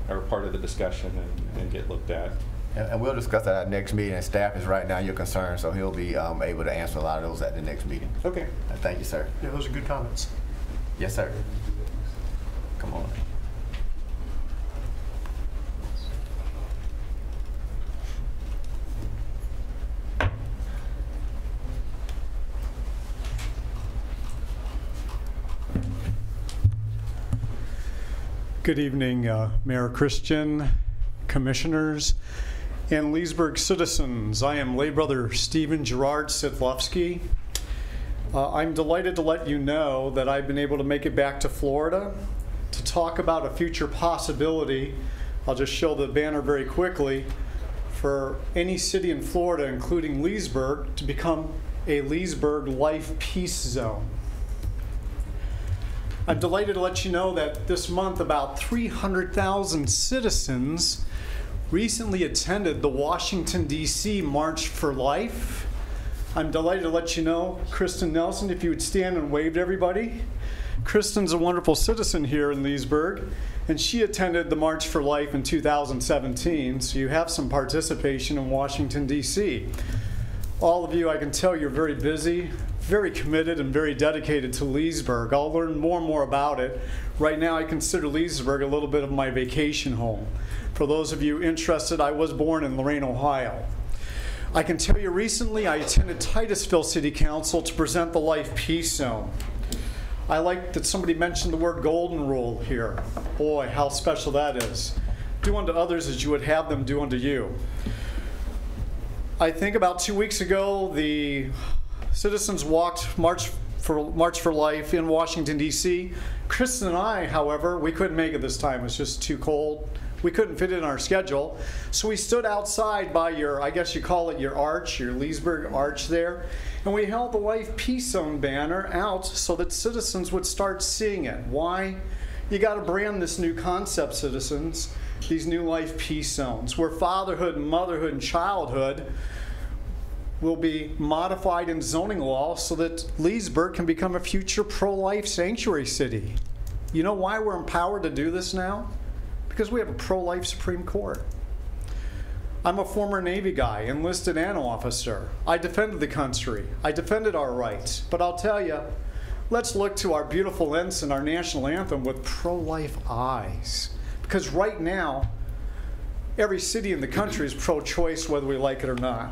are part of the discussion and get looked at. And we'll discuss that at our next meeting, and staff is right now your concern, so he'll be able to answer a lot of those at the next meeting. Okay. Thank you, sir. Yeah, those are good comments. Yes, sir. Come on. Good evening, Mayor Christian, commissioners, and Leesburg citizens. I am lay brother Stephen Gerard Sidlowski. I'm delighted to let you know that I've been able to make it back to Florida to talk about a future possibility. I'll just show the banner very quickly. For any city in Florida, including Leesburg, to become a Leesburg Life Peace Zone. I'm delighted to let you know that this month about 300,000 citizens recently attended the Washington, D.C. March for Life. I'm delighted to let you know, Kristen Nelson, if you would stand and wave to everybody. Kristen's a wonderful citizen here in Leesburg, and she attended the March for Life in 2017, so you have some participation in Washington, D.C. All of you, I can tell you're very busy, very committed, and very dedicated to Leesburg. I'll learn more and more about it. Right now, I consider Leesburg a little bit of my vacation home. For those of you interested, I was born in Lorain, Ohio. I can tell you recently I attended Titusville City Council to present the Life Peace Zone. I like that somebody mentioned the word golden rule here. Boy, how special that is. Do unto others as you would have them do unto you. I think about 2 weeks ago, the citizens walked March for Life in Washington, D.C. Kristen and I, however, we couldn't make it this time. It was just too cold. We couldn't fit it in our schedule. So we stood outside by your, I guess you call it your arch, your Leesburg arch there, and we held the Life Peace Zone banner out so that citizens would start seeing it. Why? You got to brand this new concept, citizens, these new Life Peace Zones, where fatherhood and motherhood and childhood will be modified in zoning law so that Leesburg can become a future pro-life sanctuary city. You know why we're empowered to do this now? Because we have a pro-life Supreme Court. I'm a former Navy guy, enlisted and officer. I defended the country. I defended our rights. But I'll tell you, let's look to our beautiful ensign, our national anthem, with pro-life eyes. Because right now, every city in the country is pro-choice, whether we like it or not.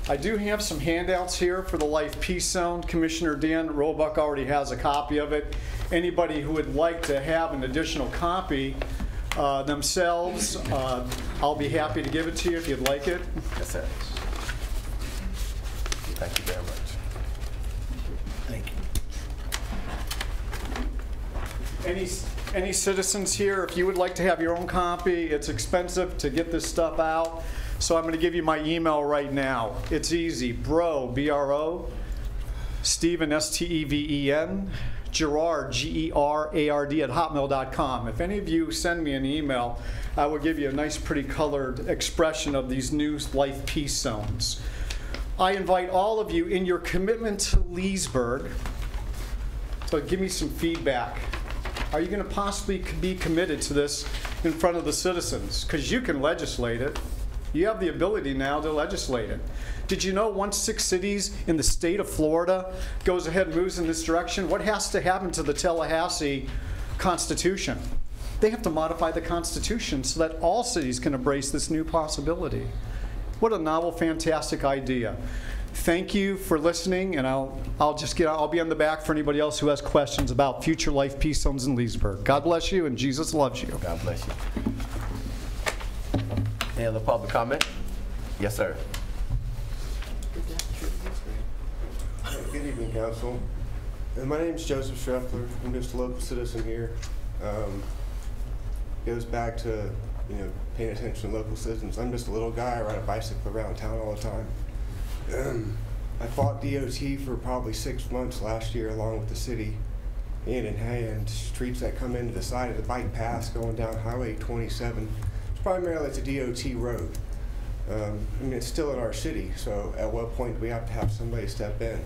I do have some handouts here for the Life Peace Zone. Commissioner Dan Roebuck already has a copy of it. Anybody who would like to have an additional copy themselves, I'll be happy to give it to you if you'd like it. Yes, sir. Thank you very much. Thank you. Any citizens here, if you would like to have your own copy, it's expensive to get this stuff out. So I'm going to give you my email right now. It's easy. Bro, B-R-O, Steven, S-T-E-V-E-N, Gerard, G-E-R-A-R-D, at hotmail.com. If any of you send me an email, I will give you a nice, pretty colored expression of these new Life Peace Zones. I invite all of you in your commitment to Leesburg to give me some feedback. Are you going to possibly be committed to this in front of the citizens? Because you can legislate it. You have the ability now to legislate it. Did you know once 6 cities in the state of Florida goes ahead and moves in this direction, what has to happen to the Tallahassee Constitution? They have to modify the Constitution so that all cities can embrace this new possibility. What a novel, fantastic idea. Thank you for listening, and I'll be on the back for anybody else who has questions about future Life Peace Zones in Leesburg. God bless you, and Jesus loves you. God bless you. Any other public comment? Yes, sir. Good evening, Council. My name is Joseph Schreffler. I'm just a local citizen here. Goes back to paying attention to local citizens. I'm just a little guy. I ride a bicycle around town all the time. I fought DOT for probably 6 months last year, along with the city, hand in hand. Streets that come into the side of the bike path going down Highway 27. Primarily, it's a DOT road. I mean, it's still in our city, so at what point do we have to have somebody step in?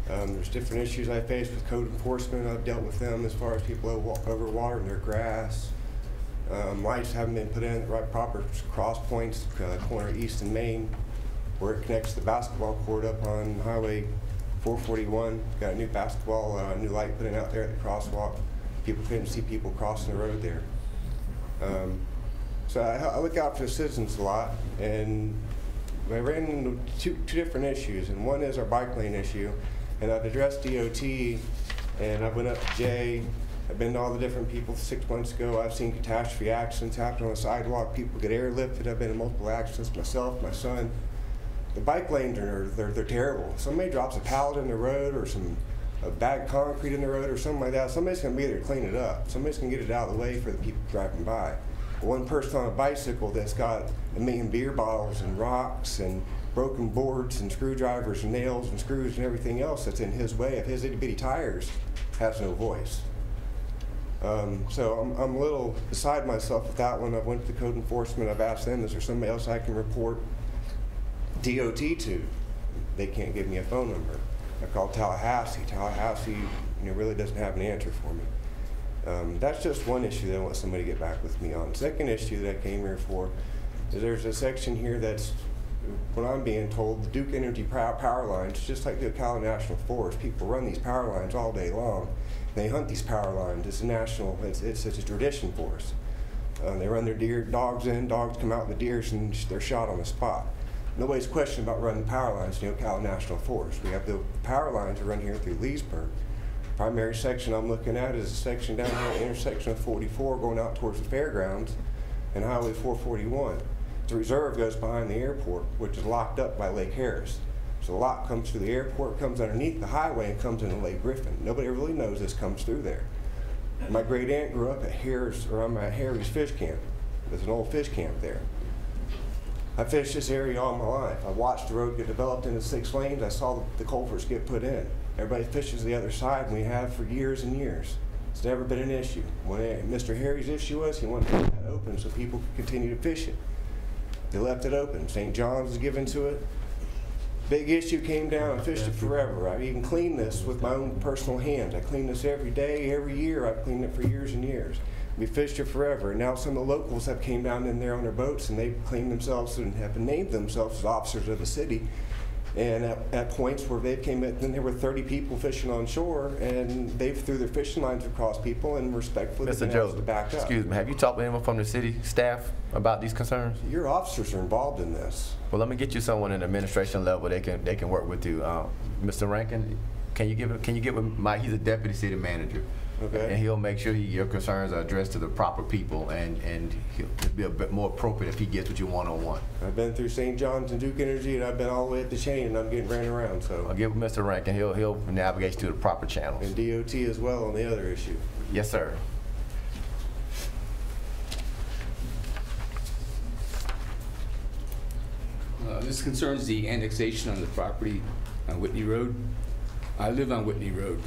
There's different issues I face with code enforcement. I've dealt with them as far as people overwatering their grass. Lights haven't been put in at the right proper cross points, corner East and Main, where it connects the basketball court up on Highway 441. Got a new new light put in out there at the crosswalk. People couldn't see people crossing the road there. So I look out for the citizens a lot, and I ran into two different issues, and one is our bike lane issue, and I've addressed DOT, and I went up to Jay. I've been to all the different people 6 months ago. I've seen catastrophe accidents happen on the sidewalk. People get airlifted. I've been in multiple accidents myself, my son. The bike lanes they're terrible. Somebody drops a pallet in the road or a bag of concrete in the road or something like that. Somebody's going to be there to clean it up. Somebody's going to get it out of the way for the people driving by. One person on a bicycle that's got 1 million beer bottles and rocks and broken boards and screwdrivers and nails and screws and everything else that's in his way of his itty bitty tires has no voice. So I'm a little beside myself with that one. I went to the code enforcement. I've asked them, is there somebody else I can report DOT to? They can't give me a phone number. I called Tallahassee. Tallahassee really doesn't have an answer for me. That's just one issue that I want somebody to get back with me on. Second issue that I came here for is there's a section here that's, what I'm being told, the Duke Energy power lines, just like the Ocala National Forest, people run these power lines all day long. They hunt these power lines. It's a national, it's a tradition for us. They run their dogs in, dogs come out with the deers, and they're shot on the spot. Nobody's questioning about running power lines in the Ocala National Forest. We have the power lines that run here through Leesburg. Primary section I'm looking at is a section down here at the intersection of 44 going out towards the fairgrounds and Highway 441. The reserve goes behind the airport, which is locked up by Lake Harris. So the lock comes through the airport, comes underneath the highway, and comes into Lake Griffin. Nobody really knows this comes through there. My great aunt grew up at Harry's Fish Camp. There's an old fish camp there. I fished this area all my life. I watched the road get developed into 6 lanes. I saw the culverts get put in. Everybody fishes the other side, and we have for years and years. It's never been an issue. When Mr. Harry's issue was, he wanted to leave that open so people could continue to fish it. They left it open. St. John's was given to it. Big issue came down. I fished it forever. I even cleaned this with my own personal hands. I clean this every day, every year. I've cleaned it for years and years. We fished it forever. And now some of the locals have came down in there on their boats and they've claimed themselves and have named themselves as officers of the city. And at points where they came in, then there were 30 people fishing on shore, and they threw their fishing lines across people, and respectfully, Mr. been Joe, asked to back up. excuse me, have you talked with anyone from the city staff about these concerns? Your officers are involved in this. Well, let me get you someone in the administration level. They can work with you. Mr. Rankin, can you get with Mike? He's a deputy city manager. Okay. And he'll make sure your concerns are addressed to the proper people, and he'll be a bit more appropriate if he gets with you one-on-one. I've been through St. John's and Duke Energy, and I've been all the way up the chain, and I'm getting ran around. So I'll get with Mr. Rankin. He'll navigate you to the proper channels. And DOT as well on the other issue. Yes, sir. This concerns the annexation on the property on Whitney Road. I live on Whitney Road.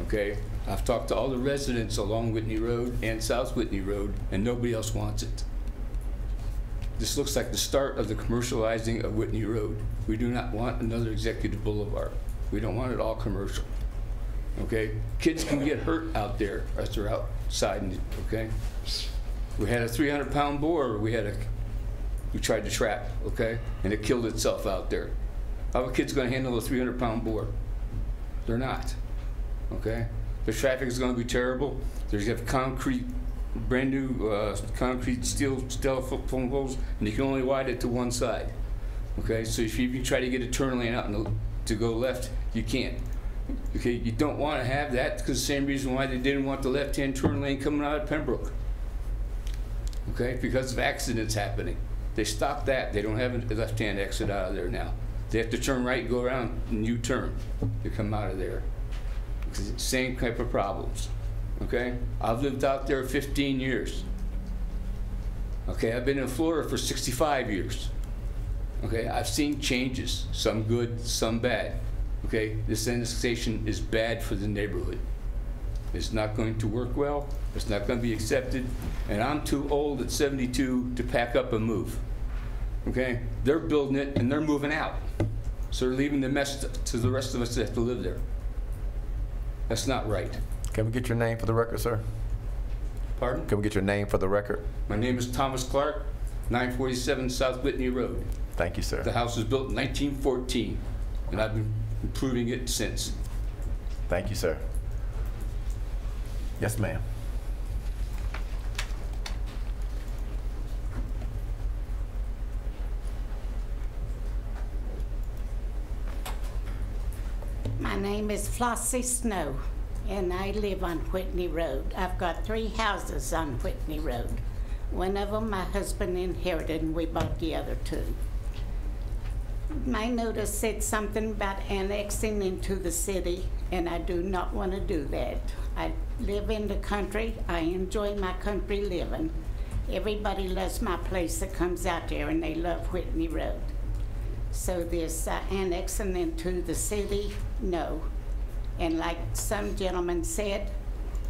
Okay, I've talked to all the residents along Whitney Road and South Whitney Road, and nobody else wants it. This looks like the start of the commercializing of Whitney Road. We do not want another executive boulevard. We don't want it all commercial. Okay, kids can get hurt out there as they're outside. Okay, we had a 300-pound boar. We tried to trap. Okay, and it killed itself out there. How are kids going to handle a 300-pound boar? They're not. Okay, the traffic is going to be terrible. There's concrete, brand new concrete steel telephone poles, and you can only widen it to one side. Okay, so if you try to get a turn lane out to go left, you can't. Okay, you don't want to have that because the same reason why they didn't want the left-hand turn lane coming out of Pembroke. Okay, because of accidents happening. They stopped that. They don't have a left-hand exit out of there now. They have to turn right and go around and U-turn to come out of there. Same type of problems. Okay, I've lived out there 15 years. Okay, I've been in Florida for 65 years. Okay, I've seen changes, some good, some bad. Okay, this annexation is bad for the neighborhood. It's not going to work well. It's not going to be accepted. And I'm too old at 72 to pack up and move. Okay, they're building it and they're moving out. So they're leaving the mess to the rest of us that have to live there. That's not right. Can we get your name for the record, sir? Pardon? Can we get your name for the record? My name is Thomas Clark, 947 South Whitney Road. Thank you, sir. The house was built in 1914, and I've been improving it since. Thank you, sir. Yes, ma'am. My name is Flossie Snow, and I live on Whitney Road. I've got 3 houses on Whitney Road. One of them my husband inherited, and we bought the other 2. My notice said something about annexing into the city, and I do not want to do that. I live in the country. I enjoy my country living. Everybody loves my place that comes out there, and they love Whitney Road. So this annexing into the city, no. And like some gentleman said,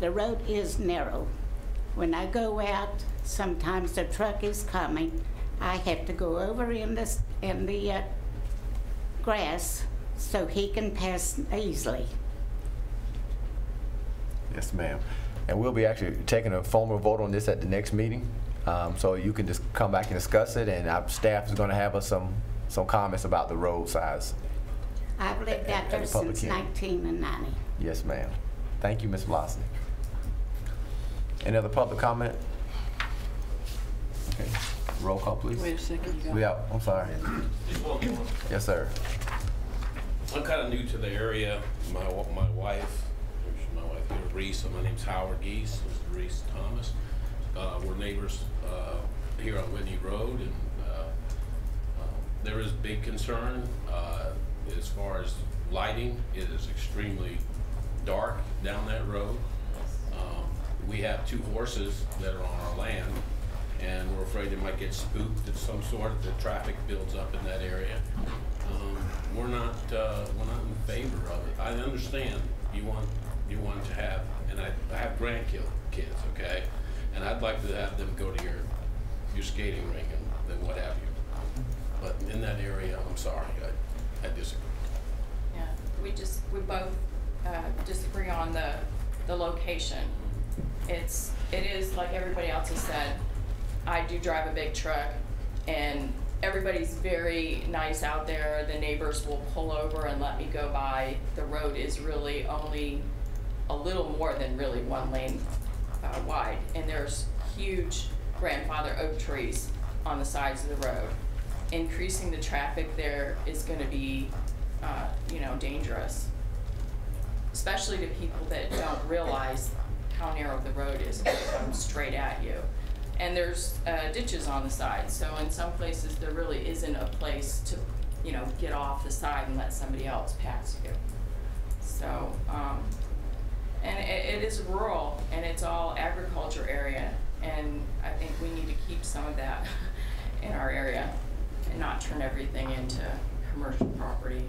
the road is narrow. When I go out, sometimes the truck is coming. I have to go over in the grass so he can pass easily. Yes, ma'am. And we'll be actually taking a formal vote on this at the next meeting. So you can just come back and discuss it, and our staff is going to have us some comments about the road size. I've lived out there since 1990. Yes, ma'am. Thank you, Ms. Flossie. Any other public comment? Okay. Roll call, please. Wait a second. I'm sorry. Just one more. Yes, sir. I'm kind of new to the area. My wife, Reese, and my name's Howard Geese. This is Reese Thomas. We're neighbors here on Whitney Road, and there is big concern as far as lighting. It is extremely dark down that road. We have 2 horses that are on our land, and we're afraid they might get spooked of some sort if the traffic builds up in that area. We're not in favor of it. I understand you want to have, and I have grandkids, okay, and I'd like to have them go to your skating rink and then what have you. But in that area, I'm sorry, I disagree. Yeah, we both disagree on the location. It is like everybody else has said. I do drive a big truck, and everybody's very nice out there. The neighbors will pull over and let me go by. The road is really only a little more than really 1 lane wide, and there's huge grandfather oak trees on the sides of the road. Increasing the traffic there is going to be, dangerous, especially to people that don't realize how narrow the road is if it comes straight at you. And there's ditches on the side, so in some places there really isn't a place to, get off the side and let somebody else pass you. So, and it is rural, and it's all agriculture area, and I think we need to keep some of that in our area and not turn everything into commercial property.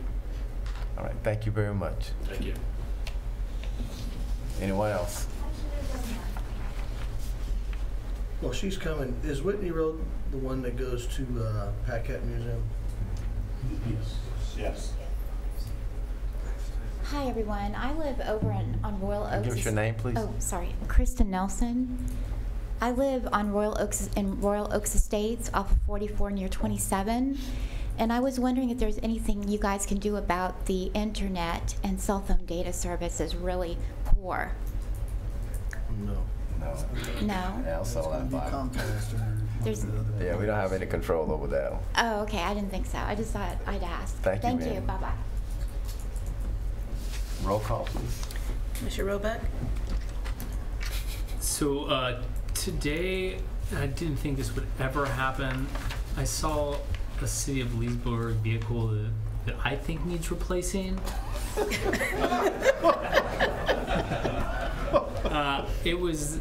All right, thank you very much. Thank you. Anyone else? Well, she's coming. Is Whitney Road the one that goes to Paquette Museum? Yes. Yes. Hi, everyone. I live over on Royal Oaks. Give us your name, please. Oh, sorry. Kristen Nelson. I live on Royal Oaks Estates off of 44 near 27. And I was wondering if there's anything you guys can do about the internet and cell phone data service is really poor. No. No? Yeah, I'll sell that by. Yeah, we don't have any control over that. Oh, okay. I didn't think so. I just thought I'd ask. Thank you, you. ma'am. Bye-bye. Roll call, please. Commissioner Roebuck? So today, I didn't think this would ever happen. I saw a City of Leesburg vehicle that I think needs replacing. It was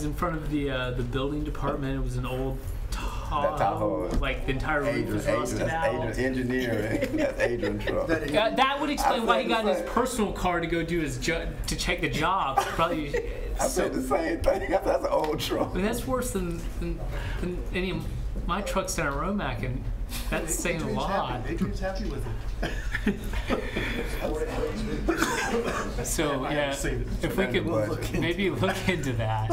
in front of the building department. It was an old Tahoe, like the entire roof was rusted out. Engineering. That's Adrian truck. That would explain why he got in his personal car to go do his to check the jobs. Probably. I said the same thing. That's an old truck. I mean, that's worse than any of my trucks down at Romac, and that's saying a lot. Adrian's happy with it. So yeah, if we could maybe look into that.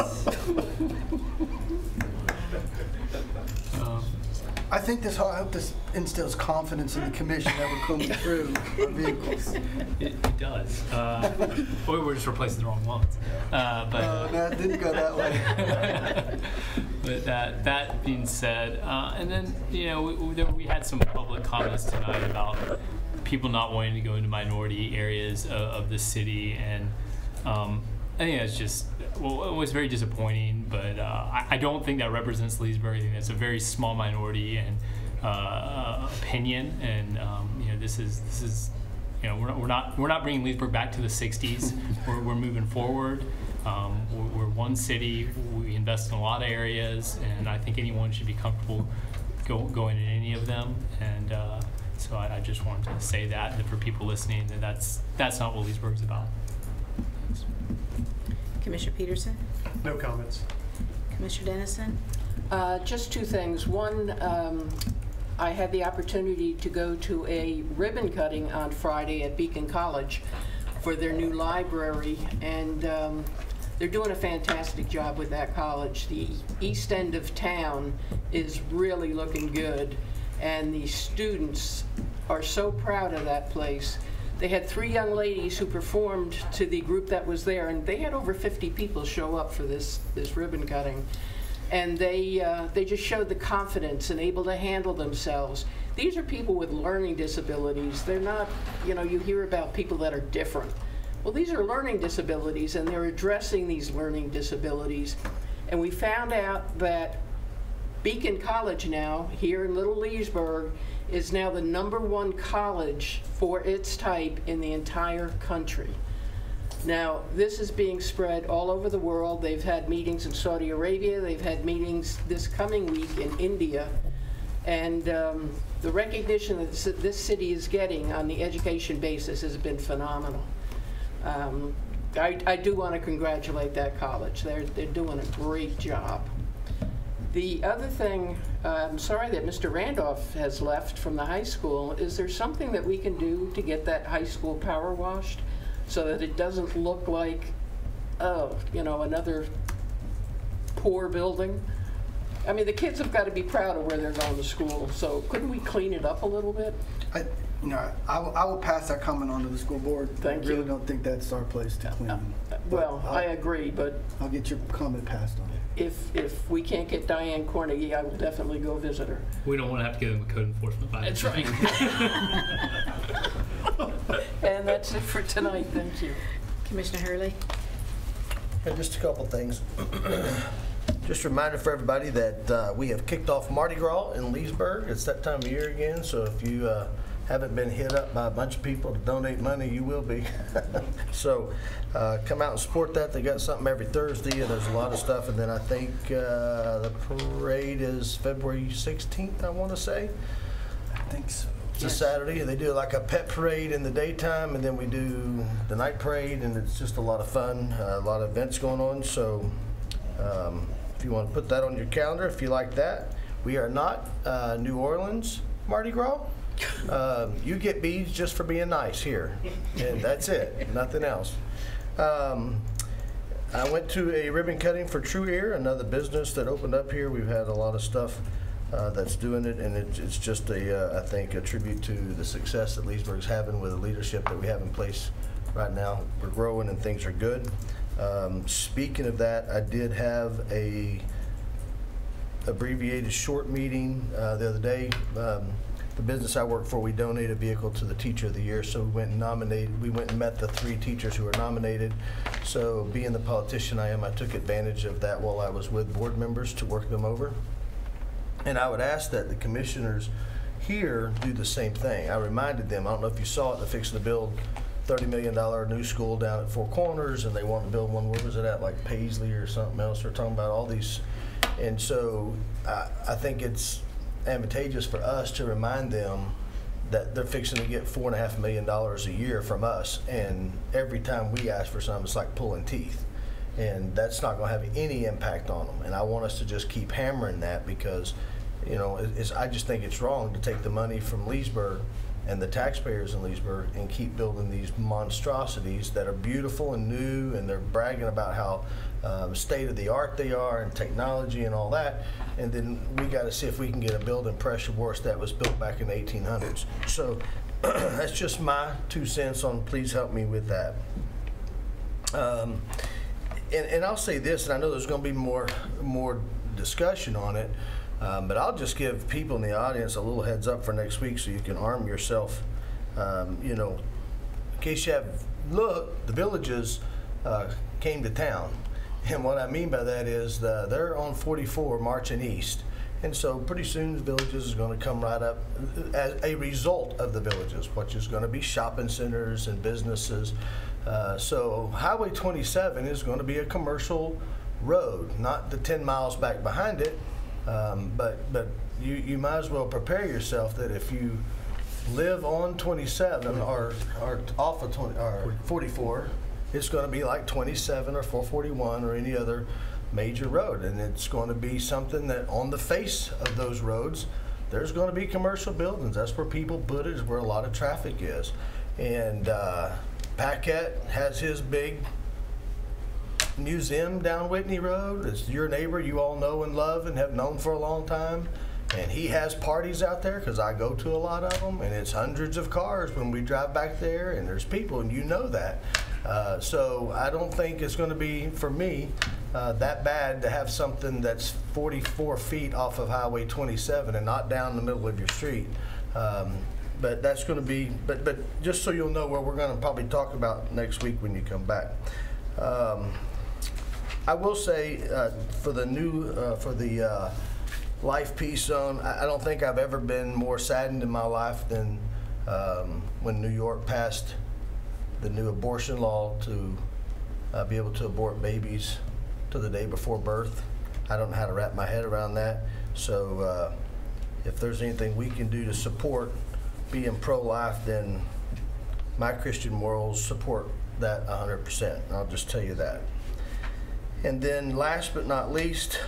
I hope this instills confidence in the commission that we're coming through our vehicles. It does. Or we're just replacing the wrong ones. No, it didn't go that way. But that being said, and then we had some public comments tonight about people not wanting to go into minority areas of the city, and I think that's just, it was very disappointing, but I don't think that represents Leesburg. I think that's a very small minority and opinion, and this is we're not bringing Leesburg back to the 60s. We're moving forward. We're one city. We invest in a lot of areas, and I think anyone should be comfortable going in any of them. And so I just wanted to say that for people listening, that's not what Leesburg's about. Commissioner Peterson? No comments. Commissioner Dennison? Just two things. One, I had the opportunity to go to a ribbon cutting on Friday at Beacon College for their new library, and they're doing a fantastic job with that college. The east end of town is really looking good, and the students are so proud of that place. They had 3 young ladies who performed to the group that was there, and they had over 50 people show up for this ribbon cutting. And they just showed the confidence and able to handle themselves. These are people with learning disabilities. They're not, you hear about people that are different. Well, these are learning disabilities, and they're addressing these learning disabilities. And we found out that Beacon College now, here in Little Leesburg, is now the #1 college for its type in the entire country. Now, this is being spread all over the world. They've had meetings in Saudi Arabia. They've had meetings this coming week in India. And the recognition that this city is getting on the education basis has been phenomenal. I do want to congratulate that college. They're doing a great job. The other thing, I'm sorry that Mr. Randolph has left from the high school. Is there something that we can do to get that high school power washed so that it doesn't look like you know, another poor building. I mean, the kids have got to be proud of where they're going to school, so couldn't we clean it up a little bit? You know, I will pass that comment on to the school board. Thank I really you. don't think that's our place to clean. Well, I agree, but I'll get your comment passed on. if we can't get Diane Cornegie, I will definitely go visit her. We don't want to have to go with code enforcement. That's right. And that's it for tonight. Thank you. Commissioner Hurley. And just a couple things. Just a reminder for everybody that we have kicked off Mardi Gras in Leesburg. It's that time of year again, so if you haven't been hit up by a bunch of people to donate money, you will be. So come out and support that. They got something every Thursday, and there's a lot of stuff. And then I think the parade is February 16th, I want to say. I think so. It's a Saturday, and they do like a pet parade in the daytime, and then we do the night parade, and it's just a lot of fun, a lot of events going on. So if you want to put that on your calendar, if you like that. We are not New Orleans Mardi Gras. You get beads just for being nice here, and that's it, nothing else. I went to a ribbon cutting for True Ear, another business that opened up here. We've had a lot of stuff that's doing it, and it's just I think a tribute to the success that Leesburg's having with the leadership that we have in place right now. We're growing and things are good. Speaking of that, I did have a abbreviated short meeting the other day. The business I work for, we donated a vehicle to the Teacher of the Year, so we went and met the 3 teachers who were nominated. So being the politician I am, I took advantage of that while I was with board members to work them over. And I would ask that the commissioners here do the same thing. I reminded them, I don't know if you saw it, they're fixing to build $30 million new school down at Four Corners, and they want to build one, where was it at, like Paisley or something else. They're talking about all these. And so I think it's advantageous for us to remind them that they're fixing to get $4.5 million a year from us, and every time we ask for something, it's like pulling teeth, and that's not going to have any impact on them. And I want us to just keep hammering that, because you know, I just think it's wrong to take the money from Leesburg and the taxpayers in Leesburg and keep building these monstrosities that are beautiful and new, and they're bragging about how state-of-the-art they are and technology and all that, and then we got to see if we can get a building pressure washed that was built back in the 1800s. So that's just my 2 cents on, please help me with that. And I'll say this, and I know there's going to be more discussion on it, but I'll just give people in the audience a little heads up for next week so you can arm yourself. You know, in case you have, look, the Villages came to town. And what I mean by that is they're on 44 marching east. And so pretty soon the Villages is going to come right up as a result of the Villages, which is going to be shopping centers and businesses. So Highway 27 is going to be a commercial road, not the 10 miles back behind it. But you might as well prepare yourself that if you live on 27 or off of 44, it's going to be like 27 or 441 or any other major road, and it's going to be something that on the face of those roads, there's going to be commercial buildings. That's where people put it, is where a lot of traffic is. And Paquette has his big museum down Whitney Road. It's your neighbor you all know and love and have known for a long time. And he has parties out there, because I go to a lot of them, and it's hundreds of cars when we drive back there, and there's people, and you know that. So I don't think it's going to be, for me, that bad to have something that's 44 feet off of Highway 27 and not down the middle of your street. But that's going to be, but just so you'll know what we're going to probably talk about next week when you come back. I will say for the new, for the Life Peace Zone, I don't think I've ever been more saddened in my life than when New York passed the new abortion law to be able to abort babies to the day before birth. I don't know how to wrap my head around that. So if there's anything we can do to support being pro-life, then my Christian morals support that 100%. I'll just tell you that. And then last but not least,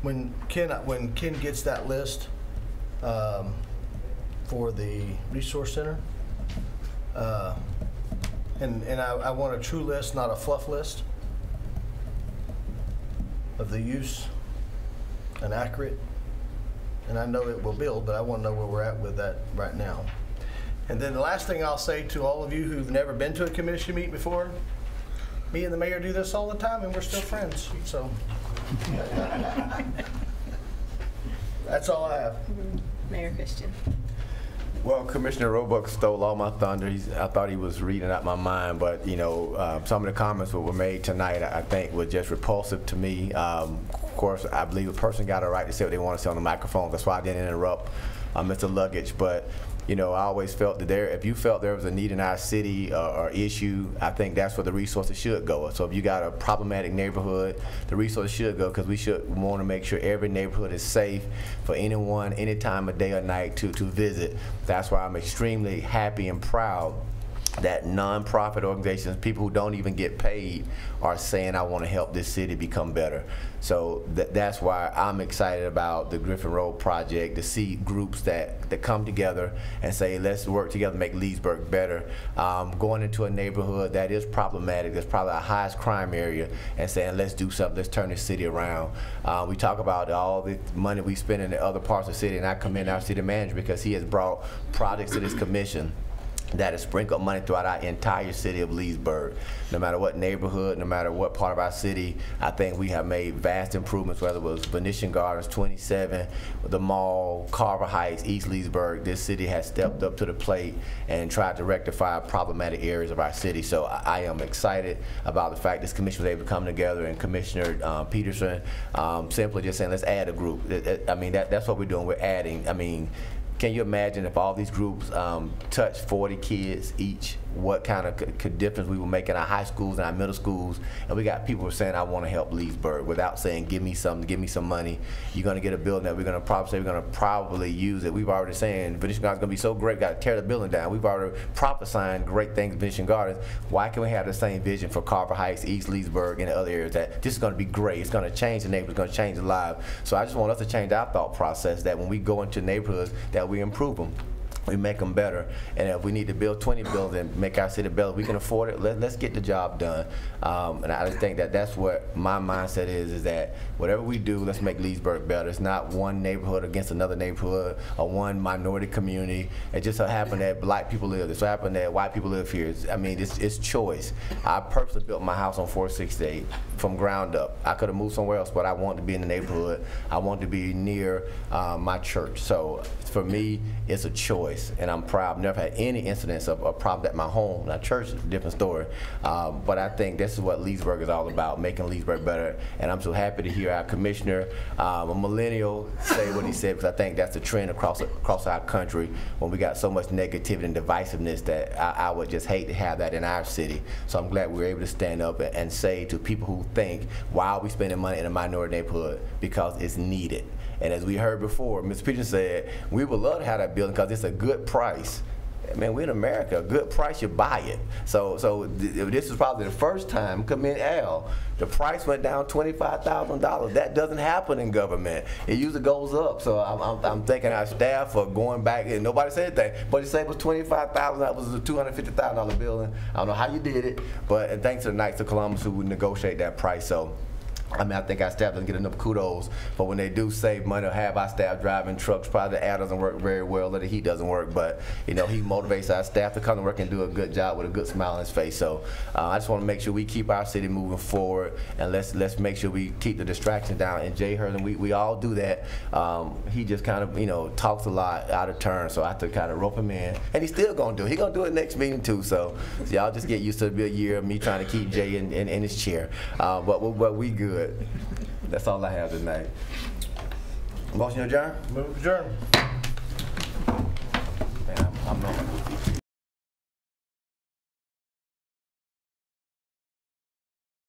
when Ken gets that list for the resource center, And I want a true list, not a fluff list of the use, and accurate. And I know it will build, but I want to know where we're at with that right now. And then the last thing I'll say to all of you who've never been to a commission meeting before, me and the mayor do this all the time and we're still friends, so. That's all I have. Mayor Christian. Well, Commissioner Roebuck stole all my thunder. I thought he was reading out my mind, but you know, some of the comments that were made tonight, I think, were just repulsive to me. Of course, I believe a person got a right to say what they want to say on the microphone. That's why I didn't interrupt Mr. Luggage. But you know, I always felt that if you felt there was a need in our city or issue, I think that's where the resources should go. So if you got a problematic neighborhood, the resources should go, because we should want to make sure every neighborhood is safe for anyone, any time of day or night to visit. That's why I'm extremely happy and proud that nonprofit organizations, people who don't even get paid, are saying, I want to help this city become better. So that's why I'm excited about the Griffin Road project, to see groups that come together and say, let's work together to make Leesburg better. Going into a neighborhood that is problematic, that's probably our highest crime area, and saying, let's do something, let's turn this city around. We talk about all the money we spend in the other parts of the city, and I commend our city manager because he has brought projects to this commission that has sprinkled money throughout our entire city of Leesburg. No matter what neighborhood, no matter what part of our city, I think we have made vast improvements, whether it was Venetian Gardens, 27, the mall, Carver Heights, East Leesburg. This city has stepped up to the plate and tried to rectify problematic areas of our city. So I am excited about the fact this commission was able to come together, and Commissioner Peterson simply just saying, let's add a group. I mean, that's what we're doing, we're adding. I mean, can you imagine if all these groups touch 40 kids each, what kind of difference we will make in our high schools and our middle schools? And we got people saying, I want to help Leesburg, without saying, give me some money. You're going to get a building that we're going to probably use it. We've already saying Venetian Gardens is going to be so great, got to tear the building down. We've already prophesying great things in Venetian Gardens. Why can't we have the same vision for Carver Heights, East Leesburg, and the other areas, that this is going to be great? It's going to change the neighborhood, it's going to change the lives. So I just want us to change our thought process, that when we go into neighborhoods, that we improve them. We make them better, and if we need to build 20 buildings and make our city better, we can afford it. Let's get the job done. And I just think that's what my mindset is that whatever we do, let's make Leesburg better. It's not one neighborhood against another neighborhood or one minority community. It just so happened that black people live. It so happened that white people live here. I mean, it's choice. I personally built my house on 468 from ground up. I could have moved somewhere else, but I want to be in the neighborhood. I want to be near my church. So for me, it's a choice. And I'm proud. I've never had any incidents of a problem at my home. Now, church is a different story. But I think this is what Leesburg is all about, making Leesburg better. And I'm so happy to hear our commissioner, a millennial, say what he said, because I think that's a trend across our country when we got so much negativity and divisiveness that I would just hate to have that in our city. So I'm glad we were able to stand up and say to people who think, why are we spending money in a minority neighborhood? Because it's needed. And as we heard before, Ms. Peterson said, we would love to have that building because it's a good price. Man, we're in America. A good price, you buy it. So this is probably the first time, come in, Al, the price went down $25,000. That doesn't happen in government. It usually goes up. So I'm thanking our staff for going back, and nobody said anything, but it said it was $25,000. That was a $250,000 building. I don't know how you did it, but thanks to the Knights of Columbus who would negotiate that price. So I mean, I think our staff doesn't get enough kudos, but when they do save money or have our staff driving trucks, probably the air doesn't work very well, or the heat doesn't work, but you know, he motivates our staff to come to work and do a good job with a good smile on his face. So I just want to make sure we keep our city moving forward, and let's make sure we keep the distraction down. And Jay Hurley, we all do that. He just kind of, you know, talks a lot out of turn, so I have to kind of rope him in, and he's still gonna do it. He's gonna do it next meeting too. So y'all just get used to a year of me trying to keep Jay in his chair, but we good. That's all I have tonight. Motion adjourned? Move adjourned. Man, I'm not.